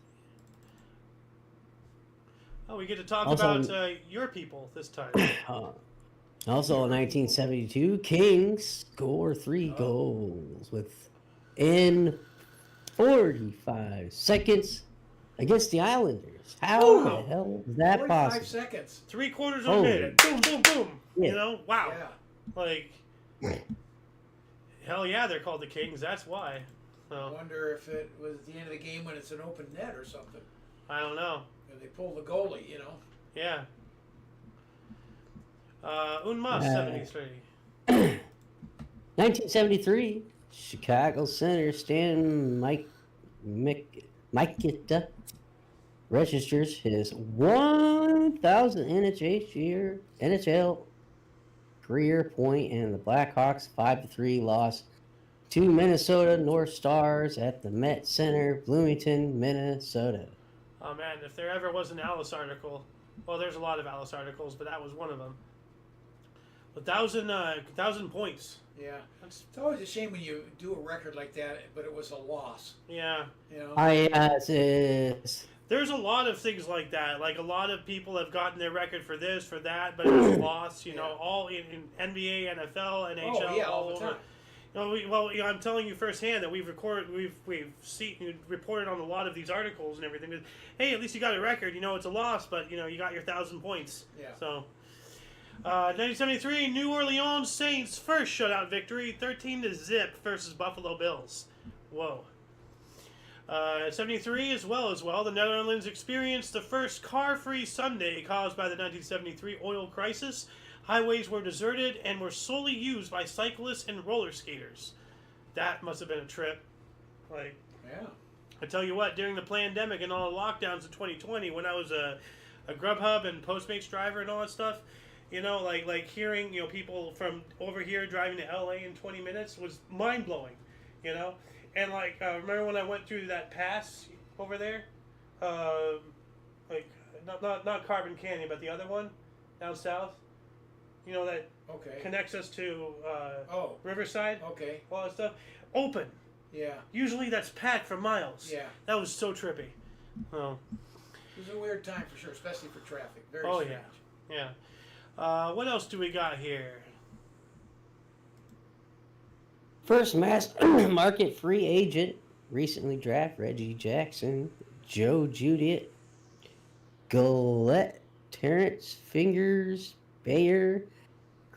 Oh, we get to talk Also, about your people this time. Also, in 1972, Kings score 3 goals within 45 seconds against the Islanders. How the hell is that 45 possible? seconds. 3/4 of a minute. Boom, boom, boom. Yeah. Wow. Yeah. Hell yeah, they're called the Kings. That's why. I So, wonder if it was the end of the game when it's an open net or something. I don't know. And they pull the goalie, Yeah. Unmas, 73. 1973, Chicago Center Stan Mikita registers his 1,000th NHL career point, and the Blackhawks 5-3 loss to Minnesota North Stars at the Met Center, Bloomington, Minnesota. Oh man, if there ever was an Alice article, well, there's a lot of Alice articles, but that was one of them. 1,000 points. Yeah. It's always a shame when you do a record like that, but it was a loss. Yeah. It's There's a lot of things like that. Like a lot of people have gotten their record for this, for that, but it was lost. You know, all in NBA, NFL, NHL, all the over. time. I'm telling you firsthand that we've reported on a lot of these articles and everything. But, hey, at least you got a record. You know, it's a loss, but you got your 1,000 points. Yeah. So, 1973, New Orleans Saints first shutout victory, 13-0 versus Buffalo Bills. Whoa. 73 as well. The Netherlands experienced the first car-free Sunday caused by the 1973 oil crisis. Highways were deserted and were solely used by cyclists and roller skaters. That must have been a trip. Like, yeah. I tell you what, during the pandemic and all the lockdowns in 2020, when I was a Grubhub and Postmates driver and all that stuff, like hearing people from over here driving to LA in 20 minutes was mind blowing, And remember when I went through that pass over there, not Carbon Canyon, but the other one down south. That connects us to Riverside. Okay. All that stuff. Open. Yeah. Usually that's packed for miles. Yeah. That was so trippy. Oh. It was a weird time for sure, especially for traffic. Very strange. Yeah. What else do we got here? First mass market free agent recently drafted Reggie Jackson, Joe Judith, Gillette, Terrence Fingers, Bayer,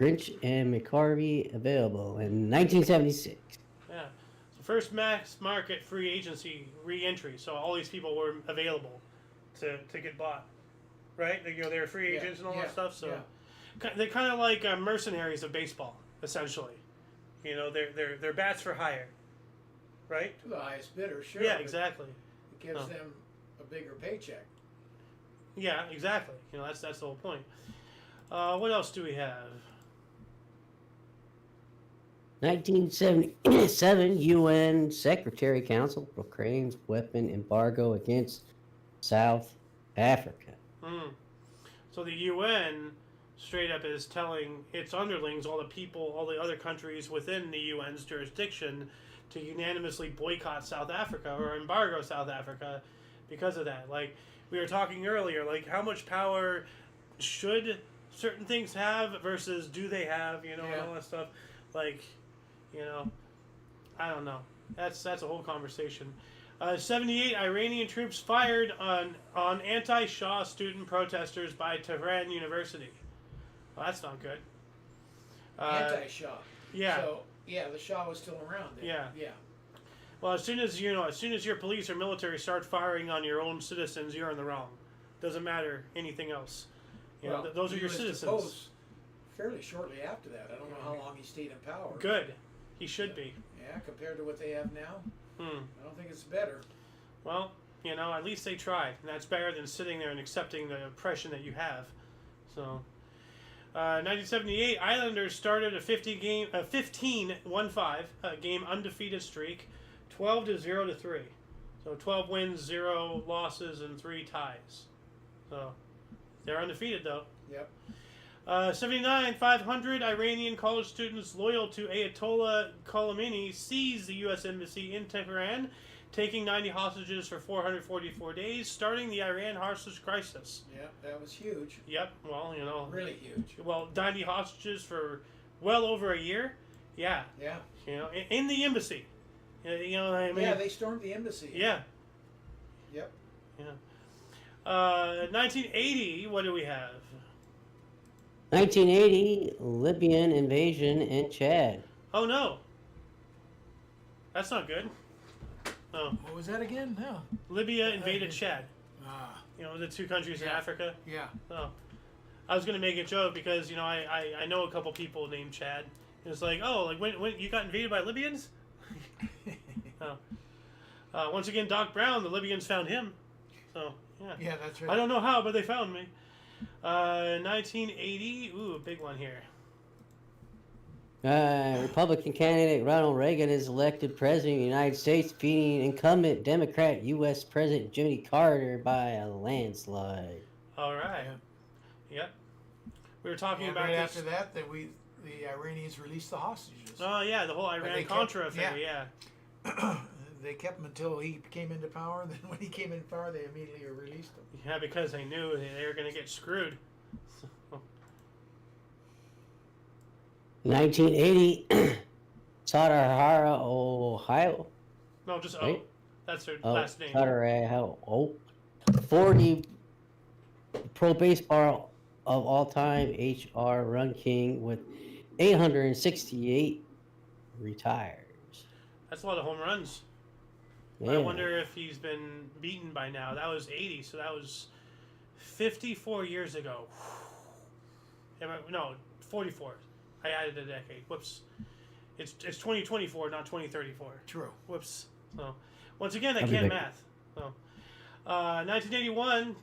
Grinch, and McCarvey available in 1976. Yeah. So first mass market free agency re-entry. So all these people were available to get bought, right? They were free agents and all that stuff. So they're kind of like mercenaries of baseball, essentially. They're bats for hire, right? To the highest bidder, sure. Yeah, exactly. It gives them a bigger paycheck. Yeah, exactly. That's the whole point. What else do we have? 1977, UN Secretary Council proclaims weapon embargo against South Africa. So the UN straight up is telling its underlings, all the other countries within the UN's jurisdiction, to unanimously boycott South Africa or embargo South Africa because of that. Like we were talking earlier, like how much power should certain things have versus do they have, and all that stuff. Like, I don't know. That's a whole conversation. 78 Iranian troops fired on anti-Shah student protesters by Tehran University. Well, that's not good. Anti-Shah. Yeah. So the Shah was still around then. Yeah. Well, as soon as your police or military start firing on your own citizens, you're in the wrong. Doesn't matter anything else. Those are your citizens. Deposed fairly shortly after that. I don't know how long he stayed in power. Good. He should be. Yeah, compared to what they have now, I don't think it's better. Well, at least they tried, and that's better than sitting there and accepting the oppression that you have. So, 1978, Islanders started a 15 game undefeated streak, 12-0-3. So 12 wins, 0 losses, and 3 ties. So they're undefeated though. Yep. 79, 500 Iranian college students loyal to Ayatollah Khomeini seized the U.S. Embassy in Tehran, taking 90 hostages for 444 days, starting the Iran hostage crisis. Yep, that was huge. Yep, well, Really huge. Well, 90 hostages for well over a year. Yeah. Yeah. In the embassy. What I mean? Yeah, they stormed the embassy. Yeah. Yep. Yeah. 1980, what do we have? 1980, Libyan invasion in Chad. Oh, no. That's not good. Oh. What was that again? No. Libya invaded Chad. Ah. The two countries in Africa. Yeah. Oh. I was going to make a joke because, I know a couple people named Chad. And it's like, when you got invaded by Libyans? Oh. Once again, Doc Brown, the Libyans found him. So, yeah. Yeah, that's right. I don't know how, but they found me. 1980. Ooh, a big one here. Republican candidate Ronald Reagan is elected president of the United States, defeating incumbent Democrat U.S. President Jimmy Carter by a landslide. All right. Yep. We were talking about right this. after that, the Iranians released the hostages. Oh yeah, the whole Iran-Contra affair. Yeah. they kept him until he came into power. And then when he came into power, they immediately released him. Yeah, because they knew they were going to get screwed. So, 1980, Tadahara, Ohio. no, just Right? That's their Oh, last name. Tadahara, 40 pro baseball of all time, HR run king with 868 retires. That's a lot of home runs. Yeah. I wonder if he's been beaten by now. That was 80, so that was 54 years ago. No, 44. I added a decade. Whoops. It's 2024, not 2034. True. Whoops. So, once again, I I'll be can't back. math. So, 1981,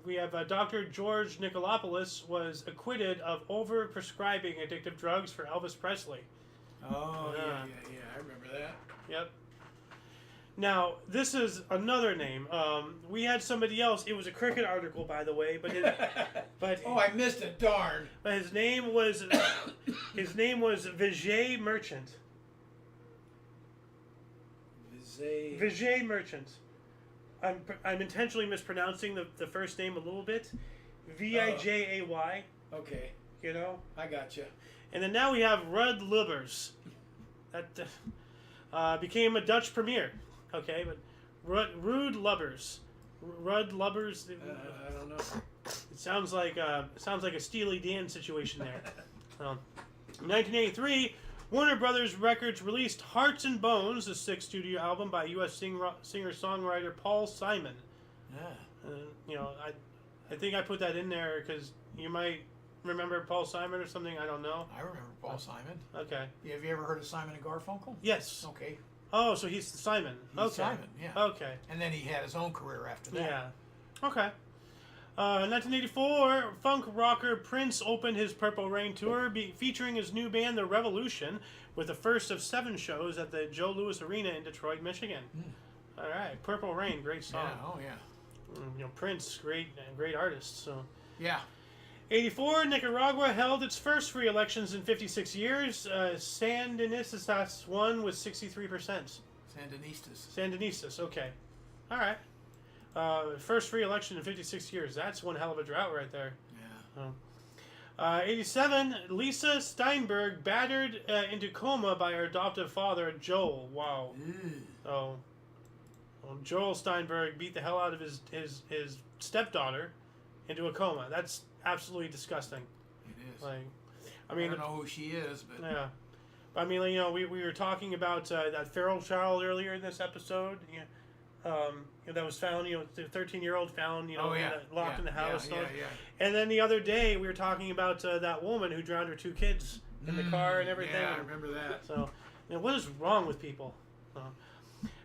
we have Dr. George Nicolopoulos was acquitted of over-prescribing addictive drugs for Elvis Presley. Oh, yeah. I remember that. Yep. Now, this is another name. We had somebody else. It was a Cricket article, by the way, but Oh, I missed it. Darn. but his name was Vijay Merchant. Vijay Merchant. I'm intentionally mispronouncing the first name a little bit. Vijay. Okay, You know. I got you. And then now we have Ruud Lubbers. That became a Dutch premier. Okay, but Ruud Lubbers. Ruud Lubbers. I don't know. It sounds like a Steely Dan situation there. In 1983, Warner Brothers Records released Hearts and Bones, the sixth studio album by U.S. singer-songwriter Paul Simon. Yeah. I think I put that in there because you might remember Paul Simon or something. I don't know. I remember Paul Simon. Okay. Yeah, have you ever heard of Simon and Garfunkel? Yes. Okay. Oh, so he's Simon. He's Okay. Simon, yeah. Okay. And then he had his own career after that. Yeah. Okay. 1984, funk rocker Prince opened his Purple Rain tour, featuring his new band, The Revolution, with the first of 7 shows at the Joe Louis Arena in Detroit, Michigan. All right, Purple Rain, great song. Yeah, oh yeah. Prince, great artist. So. Yeah. 84, Nicaragua held its first free elections in 56 years. Sandinistas won with 63%. Sandinistas, okay. All right. First free election in 56 years. That's one hell of a drought right there. Yeah. 87, Lisa Steinberg battered into coma by her adoptive father, Joel. Wow. Oh. Well, Joel Steinberg beat the hell out of his stepdaughter into a coma. That's absolutely disgusting. It is. I mean, I don't know who she is, but yeah. I mean, we were talking about that feral child earlier in this episode. That was found, the 13-year-old found, locked in the house. Yeah. And then the other day we were talking about that woman who drowned her 2 kids in the car and everything. Yeah, I remember that. So, what is wrong with people?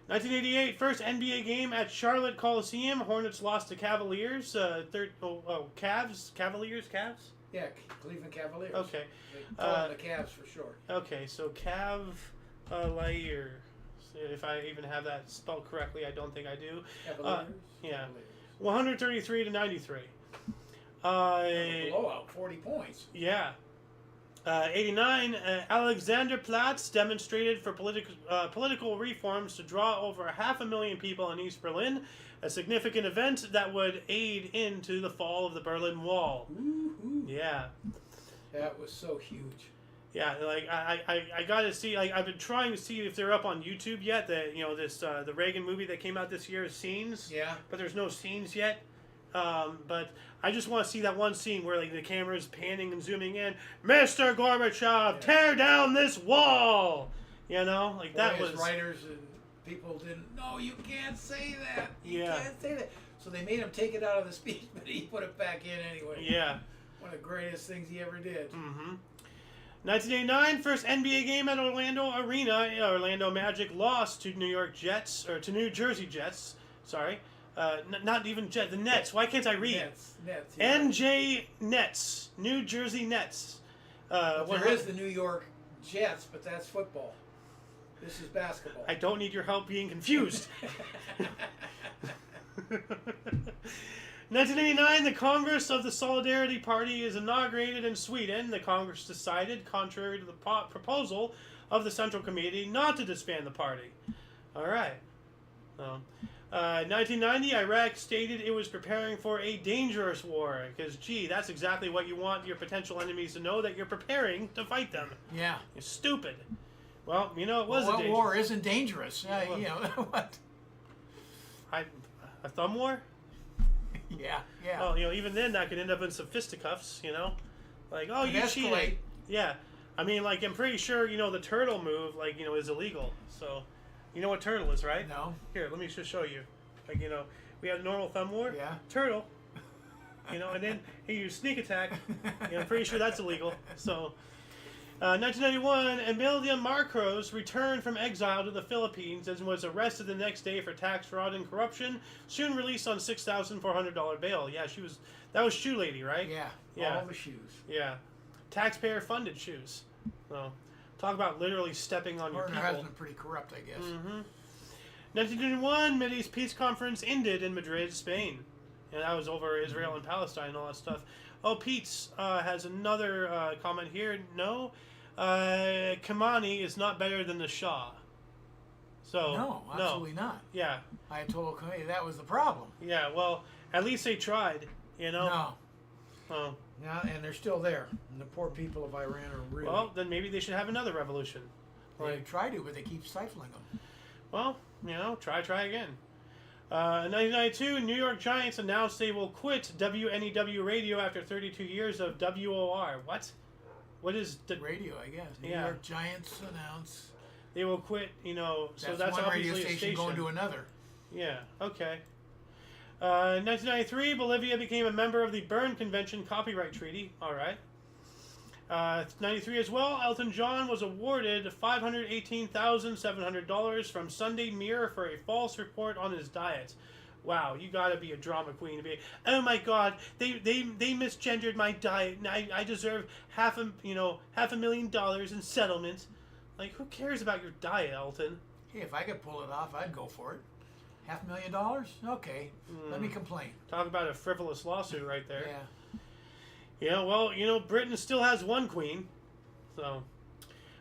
1988, first NBA game at Charlotte Coliseum. Hornets lost to Cavaliers. Cavaliers? Yeah, Cleveland Cavaliers. Okay. They call them the Cavs for short. Okay, so Cavalier. If I even have that spelled correctly, I don't think I do. Cavaliers? Yeah. 133 to 93. Blowout, 40 points. Yeah. 89, Alexanderplatz demonstrated for political reforms to draw over 500,000 people in East Berlin, a significant event that would aid into the fall of the Berlin Wall. Woo-hoo. Yeah. That was so huge. Yeah, I got to see. I've been trying to see if they're up on YouTube yet. The Reagan movie that came out this year, scenes. Yeah. But there's no scenes yet. But I just want to see that one scene where the camera's panning and zooming in. Mr. Gorbachev, tear down this wall. That was. Writers and people didn't. No, you can't say that. You Yeah. can't say that. So they made him take it out of the speech, but he put it back in anyway. Yeah. One of the greatest things he ever did. Mm-hmm. 1989, first NBA game at Orlando Arena. Orlando Magic lost to to New Jersey Jets. Sorry. Not even Jets, the Nets. Why can't I read? Nets. Yeah. NJ Nets. New Jersey Nets. There is the New York Jets, but that's football. This is basketball. I don't need your help being confused. 1989, the Congress of the Solidarity Party is inaugurated in Sweden. The Congress decided, contrary to the proposal of the Central Committee not to disband the party. All right. So, 1990, Iraq stated it was preparing for a dangerous war because, gee, that's exactly what you want your potential enemies to know, that you're preparing to fight them. Yeah. You're stupid. Well, you know, it was What war isn't dangerous? Well, You know what? A thumb war? Yeah. Yeah. Well, you know, even then that could end up in some fisticuffs, you know? Like, oh, Could you escalate. cheated. Yeah. I mean, like, I'm pretty sure, you know, the turtle move, like, you know, is illegal. So, you know what turtle is, right? No. Here, let me just show you. Like, you know, we have normal thumb war. Yeah. Turtle. You know, and then he used sneak attack. You know, I'm pretty sure that's illegal. So, 1991, Emilia Marcos returned from exile to the Philippines and was arrested the next day for tax fraud and corruption. Soon released on $6,400 bail. Yeah, that was Shoe Lady, right? Yeah. Yeah. All the shoes. Yeah. Taxpayer funded shoes. So, talk about literally stepping on Her your and her people. husband pretty corrupt, I guess. Mm-hmm. 1991, Mideast Peace Conference ended in Madrid, Spain. And that was over Israel and Palestine and all that stuff. Oh, Pete's has another comment here. No, Khamenei is not better than the Shah. So No, absolutely not. Yeah, Ayatollah Khomeini, that was the problem. yeah. Well, at least they tried. You know. No. Oh. Yeah, and they're still there. And the poor people of Iran are really. Well, then maybe they should have another revolution. They try to, but they keep stifling them. Well, you know, try again. In 1992, New York Giants announced they will quit WNEW radio after 32 years of WOR. What? What is the Radio, I guess. New Yeah. York Giants announce. They will quit, you know, so that's one radio obviously a station station. going to another. Yeah, okay. In 1993, Bolivia became a member of the Berne Convention Copyright Treaty. All right. 93 as well, Elton John was awarded $518,700 from Sunday Mirror for a false report on his diet. Wow, you gotta be a drama queen to be. Oh my God, they misgendered my diet, and I deserve $500,000 in settlement. Like, who cares about your diet, Elton? Hey, if I could pull it off, I'd go for it. $500,000? Okay, let me complain. Talk about a frivolous lawsuit right there. Yeah. Yeah, well, you know, Britain still has one queen. So,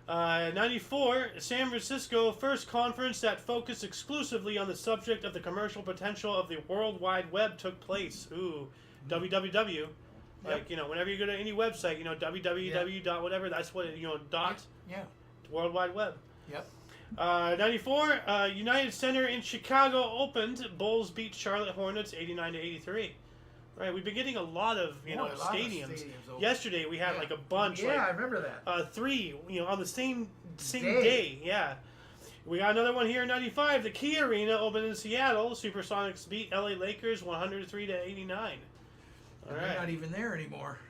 94, San Francisco, first conference that focused exclusively on the subject of the commercial potential of the World Wide Web took place. Ooh, www. Like, you know, whenever you go to any website, you know, www dot whatever, that's what, you know, dot, Yeah. World Wide Web. Yep. 94, United Center in Chicago opened. Bulls beat Charlotte Hornets 89-83. Right, we've been getting a lot of, you know, a lot of stadiums. open. Yesterday we had like a bunch, Yeah, I like remember that. 3, you know, on the same Day. day. Yeah, we got another one here in '95. The Key Arena opened in Seattle. Supersonics beat LA Lakers 103-89. All They're right. not even there anymore.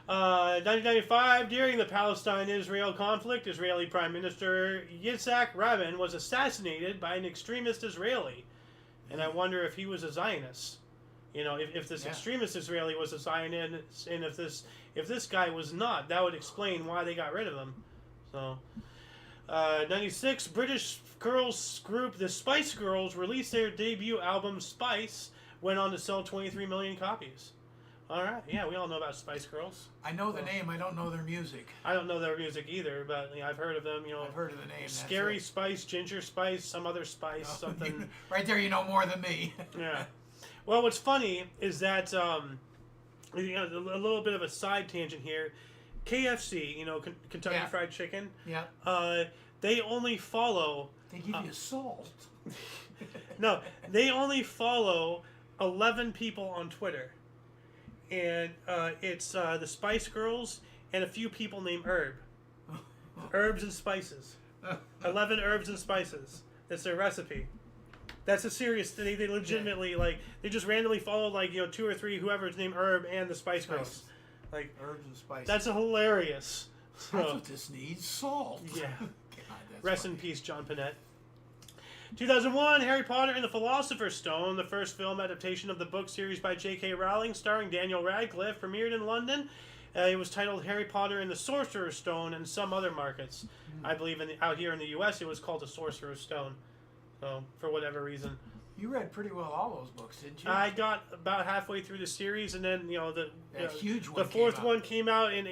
1995, during the Palestine-Israel conflict, Israeli Prime Minister Yitzhak Rabin was assassinated by an extremist Israeli, and I wonder if he was a Zionist. You know, if this extremist Israeli was a Zionist, and if this guy was not, that would explain why they got rid of him. So, 96, British girls group the Spice Girls released their debut album Spice, went on to sell 23 million copies. All right, yeah, we all know about Spice Girls. I know the name. I don't know their music. I don't know their music either, but you know, I've heard of them. You know, I've heard of the name. Scary that's it. Spice, Ginger Spice, some other Spice, something. Right there, you know more than me. Yeah. Well, what's funny is that you know, a little bit of a side tangent here. KFC, you know, Kentucky Yeah. Fried Chicken. Yeah. They only follow. They give you salt. No, they only follow 11 people on Twitter, and it's the Spice Girls and a few people named Herb. Herbs and spices. 11 herbs and spices. That's their recipe. That's a serious thing. They legitimately, like, they just randomly follow, like, you know, 2 or 3, whoever's named Herb and the Spice Girls. Like, Herbs and spices. that's hilarious. That's So, what this needs. Salt. yeah. God, that's Rest funny. in peace, John Panette. 2001, Harry Potter and the Philosopher's Stone, the first film adaptation of the book series by J.K. Rowling, starring Daniel Radcliffe, premiered in London. It was titled Harry Potter and the Sorcerer's Stone and some other markets. I believe out here in the U.S. it was called the Sorcerer's Stone. So, for whatever reason. You read pretty well all those books, didn't you? I got about halfway through the series, and then That huge one the fourth came out. one came out, and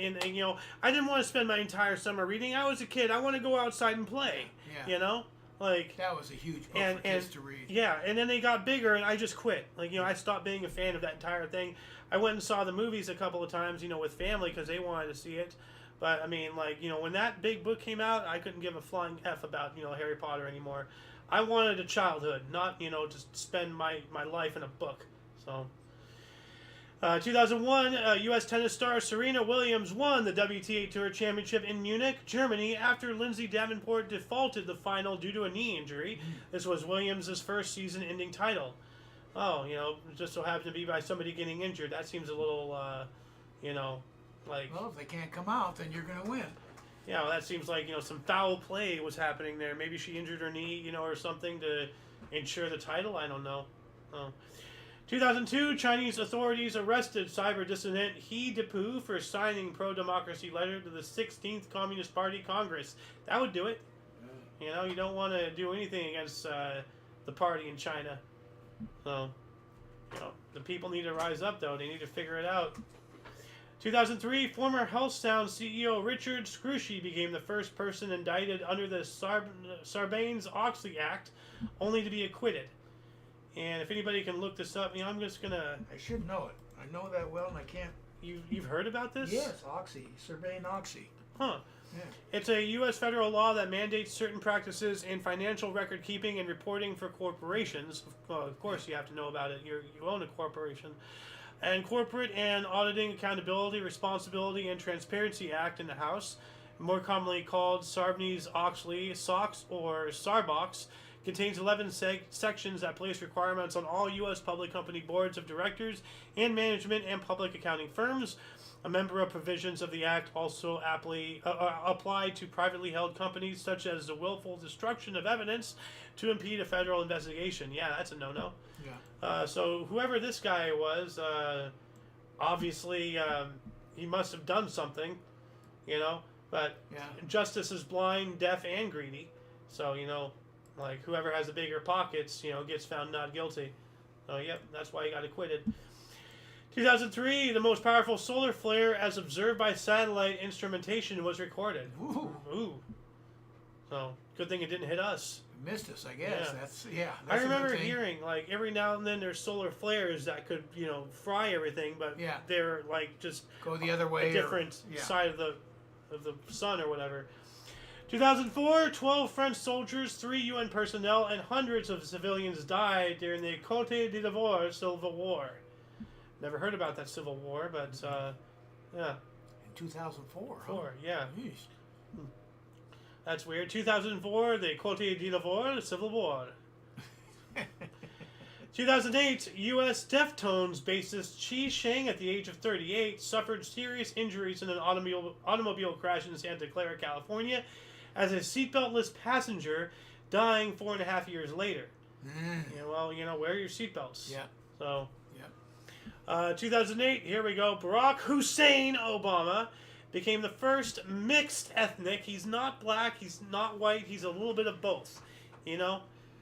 I didn't want to spend my entire summer reading. I was a kid. I want to go outside and play. Yeah. Like That was a huge book for kids to read. yeah, and then they got bigger, and I just quit. I stopped being a fan of that entire thing. I went and saw the movies a couple of times, with family because they wanted to see it. But I mean, when that big book came out, I couldn't give a flying F about Harry Potter anymore. I wanted a childhood, not just spend my life in a book. So, 2001, U.S. tennis star Serena Williams won the WTA Tour Championship in Munich, Germany, after Lindsay Davenport defaulted the final due to a knee injury. This was Williams' first season-ending title. Oh, just so happened to be by somebody getting injured. That seems a little, like... Well, if they can't come out, then you're going to win. Yeah, well, that seems like, some foul play was happening there. Maybe she injured her knee, or something to ensure the title. I don't know. Oh. 2002, Chinese authorities arrested cyber dissident He Depu for signing pro-democracy letter to the 16th Communist Party Congress. That would do it. You don't want to do anything against the party in China. So, the people need to rise up, though. They need to figure it out. 2003, former HealthSound CEO Richard Scrushy became the first person indicted under the Sarbanes-Oxley Act, only to be acquitted. And if anybody can look this up, I'm just gonna... I should know it. I know that well, and I can't... You've heard about this? Yes, Oxy. Sarbanes-Oxy. Huh. Yeah. It's a U.S. federal law that mandates certain practices in financial record keeping and reporting for corporations. Well, of course you have to know about it. You own a corporation. And Corporate and Auditing Accountability, Responsibility, and Transparency Act in the House, more commonly called Sarbanes-Oxley, SOX, or SARBOX, contains 11 sections that place requirements on all U.S. public company boards of directors and management and public accounting firms. A member of provisions of the Act also apply to privately held companies, such as the willful destruction of evidence to impede a federal investigation. Yeah, that's a no-no. Yeah. So whoever this guy was, obviously he must have done something, but Yeah. justice is blind, deaf, and greedy. So, like whoever has the bigger pockets, gets found not guilty. So, yep, that's why he got acquitted. 2003, the most powerful solar flare as observed by satellite instrumentation was recorded. Ooh. So, good thing it didn't hit us. Missed us, I guess. Yeah. That's I a good remember thing. hearing, every now and then there's solar flares that could, fry everything, but Yeah. they're, just Go the other way. a different yeah. side of the sun or whatever. 2004, 12 French soldiers, 3 UN personnel, and hundreds of civilians died during the Côte d'Ivoire Civil War. Never heard about that Civil War, but, yeah. In 2004. Huh? Yeah. Jeez. That's weird. 2004, the Côte d'Ivoire Civil War. 2008, U.S. Deftones bassist Chi Sheng, at the age of 38, suffered serious injuries in an automobile crash in Santa Clara, California, as a seatbeltless passenger, dying 4.5 years later. Wear your seatbelts. Yeah. So, Yeah. 2008, here we go. Barack Hussein Obama became the first mixed ethnic. He's not black, he's not white, he's a little bit of both.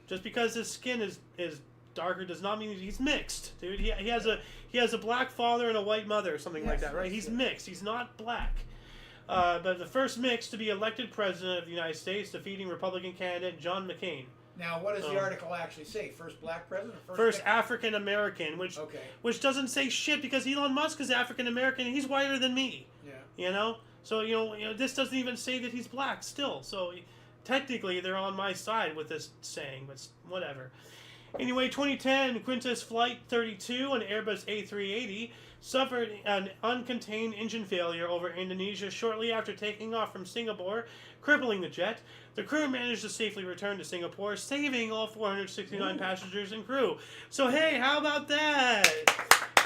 Just because his skin is darker does not mean he's mixed, dude. He has a black father and a white mother or something like that, right? He's mixed. He's not black. But the first mix to be elected president of the United States, defeating Republican candidate John McCain. Now, what does the article actually say? First black president? First African American, which doesn't say shit because Elon Musk is African American and he's whiter than me. Yeah. So this doesn't even say that he's black still. So technically they're on my side with this saying, but whatever. Anyway, 2010, Qantas Flight 32, an Airbus A380, suffered an uncontained engine failure over Indonesia shortly after taking off from Singapore, crippling the jet. The crew managed to safely return to Singapore, saving all 469 passengers and crew. So hey, how about that?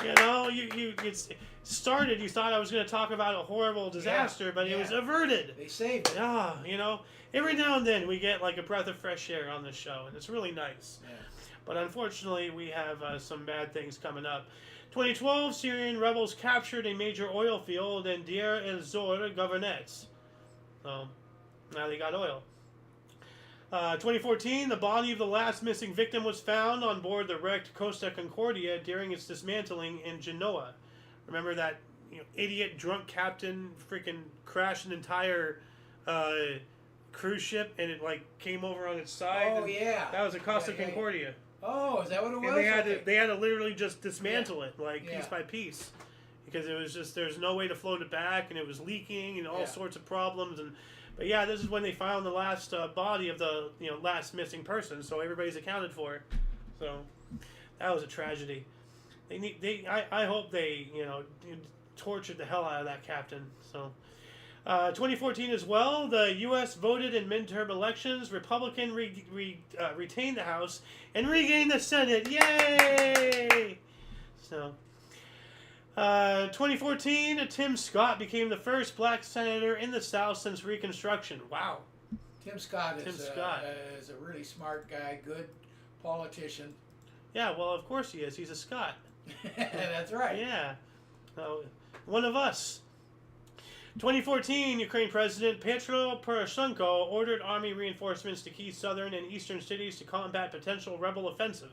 It started. You thought I was going to talk about a horrible disaster, but it was averted. They saved it. Yeah, every now and then we get like a breath of fresh air on this show, and it's really nice. Yeah. But unfortunately, we have some bad things coming up. 2012, Syrian rebels captured a major oil field in Deir ez-Zor governorate. So now they got oil. 2014, the body of the last missing victim was found on board the wrecked Costa Concordia during its dismantling in Genoa. Remember that idiot drunk captain freaking crashed an entire cruise ship and it came over on its side? Oh, yeah. That was a Costa Concordia. Oh, is that what it was? And they had to literally just dismantle it piece by piece because it was just there's no way to float it back and it was leaking and all sorts of problems But yeah, this is when they found the last body of the last missing person. So everybody's accounted for. So that was a tragedy. I hope they tortured the hell out of that captain. So 2014 as well, the U.S. voted in midterm elections. Republican retained the House and regained the Senate. Yay! So. 2014, Tim Scott became the first black senator in the South since Reconstruction. Wow. Tim Scott is a really smart guy, good politician. Yeah, well, of course he is. He's a Scot. That's right. Yeah. One of us. 2014, Ukraine President Petro Poroshenko ordered army reinforcements to key southern and eastern cities to combat potential rebel offensive.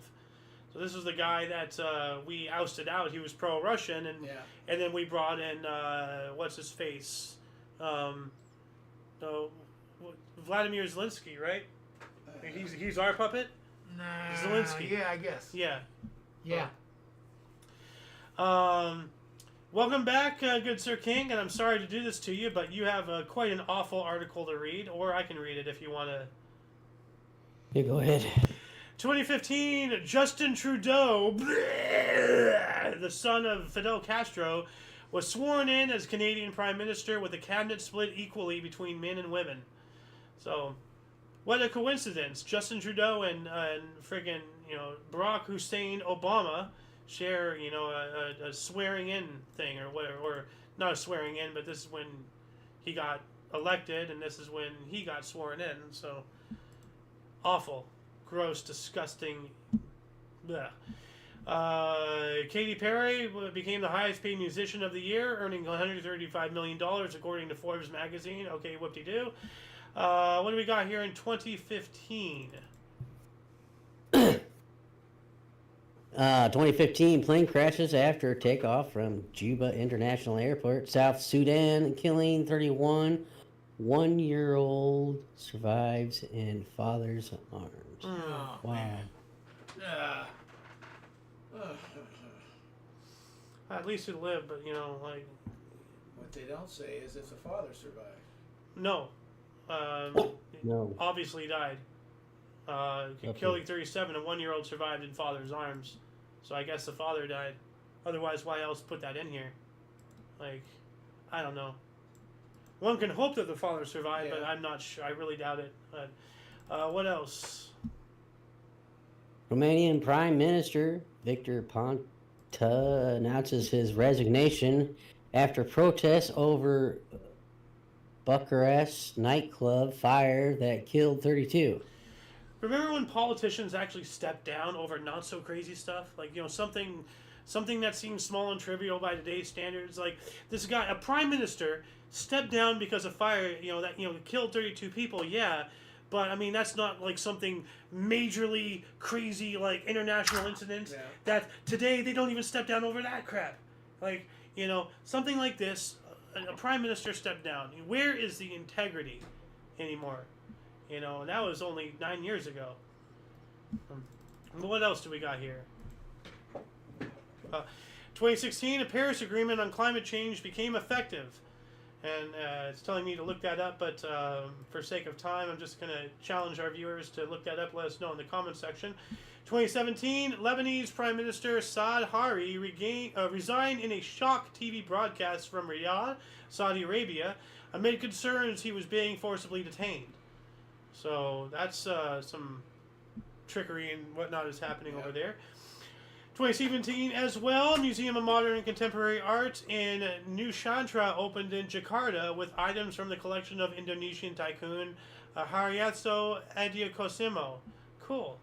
So this was the guy that we ousted out. He was pro-Russian, and then we brought in what's his face, Vladimir Zelensky, right? He's our puppet. Nah, Zelensky. Yeah, I guess. Yeah. Yeah. Welcome back, good Sir King, and I'm sorry to do this to you, but you have quite an awful article to read, or I can read it if you want to. Yeah, go ahead. 2015, Justin Trudeau, the son of Fidel Castro, was sworn in as Canadian Prime Minister with the cabinet split equally between men and women. So, what a coincidence. Justin Trudeau and friggin', Barack Hussein Obama share, a swearing in thing or whatever. Or not a swearing in, but this is when he got elected and this is when he got sworn in. So, awful. Gross, disgusting. Blech. Katy Perry became the highest paid musician of the year, earning $135 million according to Forbes magazine. Okay, whoop-de-doo. What do we got here in 2015? 2015 plane crashes after takeoff from Juba International Airport, South Sudan, killing 31. 1-year-old survives in father's arms. Oh, wow. Man. At least he lived, but What they don't say is if the father survived. No. No. Obviously died. Killing 37, a 1-year-old survived in father's arms. So I guess the father died. Otherwise, why else put that in here? I don't know. One can hope that the father survived, but I'm not sure. I really doubt it. But what else? Romanian Prime Minister Victor Ponta announces his resignation after protests over Bucharest nightclub fire that killed 32. Remember when politicians actually stepped down over not so crazy stuff? Something that seems small and trivial by today's standards. Like this guy, a prime minister, stepped down because of fire, that killed 32 people, yeah. But I mean that's not something majorly crazy international incident that today they don't even step down over that crap. Something like this, a prime minister stepped down. Where is the integrity anymore? That was only 9 years ago. What else do we got here? 2016, a Paris Agreement on climate change became effective. And it's telling me to look that up, but for sake of time, I'm just going to challenge our viewers to look that up. Let us know in the comments section. 2017, Lebanese Prime Minister Saad Hariri resigned in a shock TV broadcast from Riyadh, Saudi Arabia, amid concerns he was being forcibly detained. So that's some trickery and whatnot is happening over there. 2017 as well, Museum of Modern and Contemporary Art in Nusantara opened in Jakarta with items from the collection of Indonesian tycoon Haryatso Adiakosimo. Cool.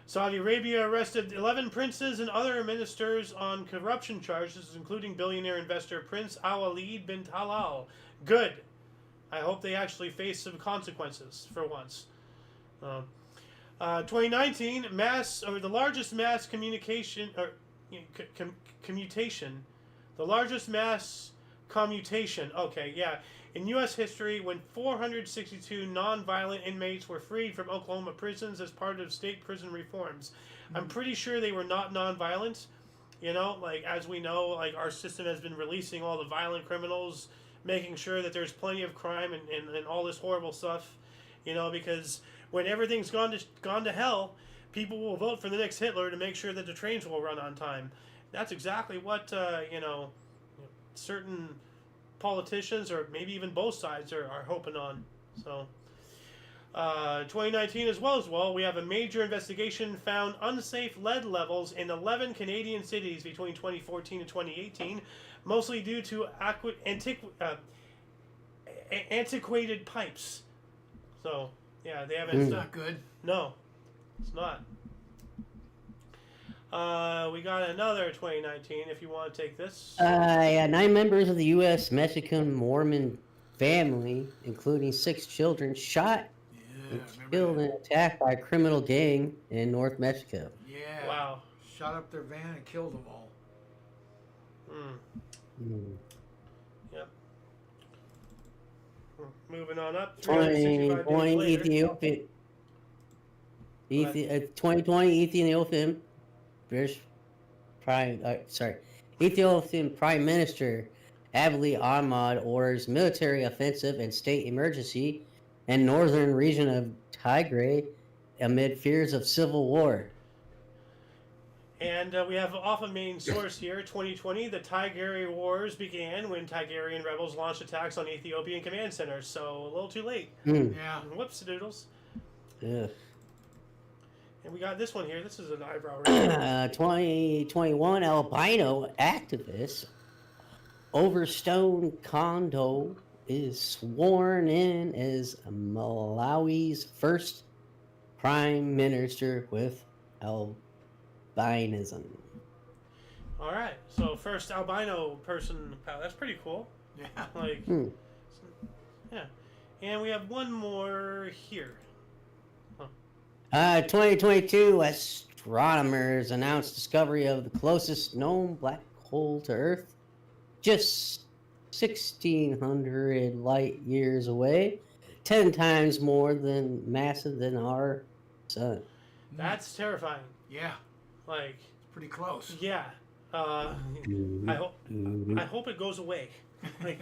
Saudi Arabia arrested 11 princes and other ministers on corruption charges, including billionaire investor Prince Al-Walid bin Talal. Good. I hope they actually face some consequences for once. 2019 the largest mass communication or commutation, the largest mass commutation. Okay, yeah. In U.S. history, when 462 non-violent inmates were freed from Oklahoma prisons as part of state prison reforms. I'm pretty sure they were not non-violent. You know, like, as we know, like, our system has been releasing all the violent criminals, making sure that there's plenty of crime and all this horrible stuff. You know, because when everything's gone to hell, people will vote for the next Hitler to make sure that the trains will run on time. That's exactly what, certain politicians, or maybe even both sides, are hoping on. So, 2019 as well, we have a major investigation found unsafe lead levels in 11 Canadian cities between 2014 and 2018, mostly due to antiquated pipes. So, yeah, they haven't... It's not good. No, it's not. We got another 2019, if you want to take this. 9 members of the U.S. Mexican Mormon family, including 6 children, shot and killed in an attack by a criminal gang in North Mexico. Yeah. Wow. Shot up their van and killed them all. Yep. Moving on up. 2020 Ethiopian British Ethiopian Prime Minister Abiy Ahmed orders military offensive and state emergency in northern region of Tigray amid fears of civil war. And we have off a main source here, 2020, the Tigray Wars began when Tigrayan rebels launched attacks on Ethiopian command centers, so a little too late. Yeah. Whoops, doodles. Yeah. And we got this one here. This is an eyebrow. 2021 albino activist Overstone Kondo is sworn in as Malawi's first prime minister with albinism. All right, so first albino person. Wow, that's pretty cool. Yeah. Like, yeah. And we have one more here. 2022 astronomers announced discovery of the closest known black hole to Earth, just 1,600 light years away, 10 times more massive than our sun. That's terrifying. Yeah. Like, It's pretty close. yeah. I hope it goes away. Like,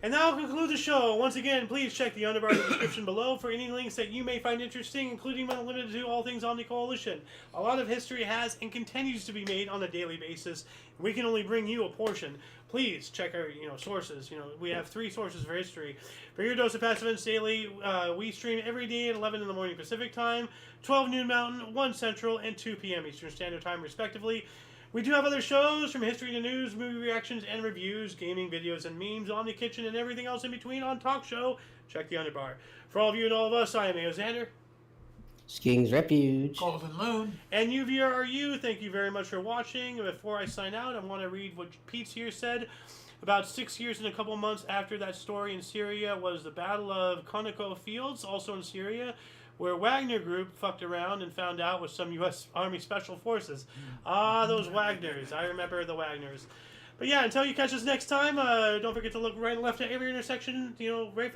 and that'll conclude the show. Once again, please check the underbar in the description below for any links that you may find interesting, including but not limited to all things Omni Coalition. A lot of history has and continues to be made on a daily basis. We can only bring you a portion. Please check our sources. We have 3 sources for history. For your dose of past events daily, we stream every day at 11 in the morning Pacific Time, 12 noon Mountain, 1 Central, and 2 p.m. Eastern Standard Time, respectively. We do have other shows, from history to news, movie reactions and reviews, gaming videos and memes, Omni Kitchen, and everything else in between on Talk Show. Check the underbar. For all of you and all of us, I am Xander. King's Refuge. Golden Loon. And you, viewer, are you. Thank you very much for watching. Before I sign out, I want to read what Pete's here said. About 6 years and a couple months after that story in Syria was the Battle of Conoco Fields, also in Syria, where Wagner Group fucked around and found out with some U.S. Army Special Forces. Ah, those Wagners. I remember the Wagners. But yeah, until you catch us next time, don't forget to look right and left at every intersection, right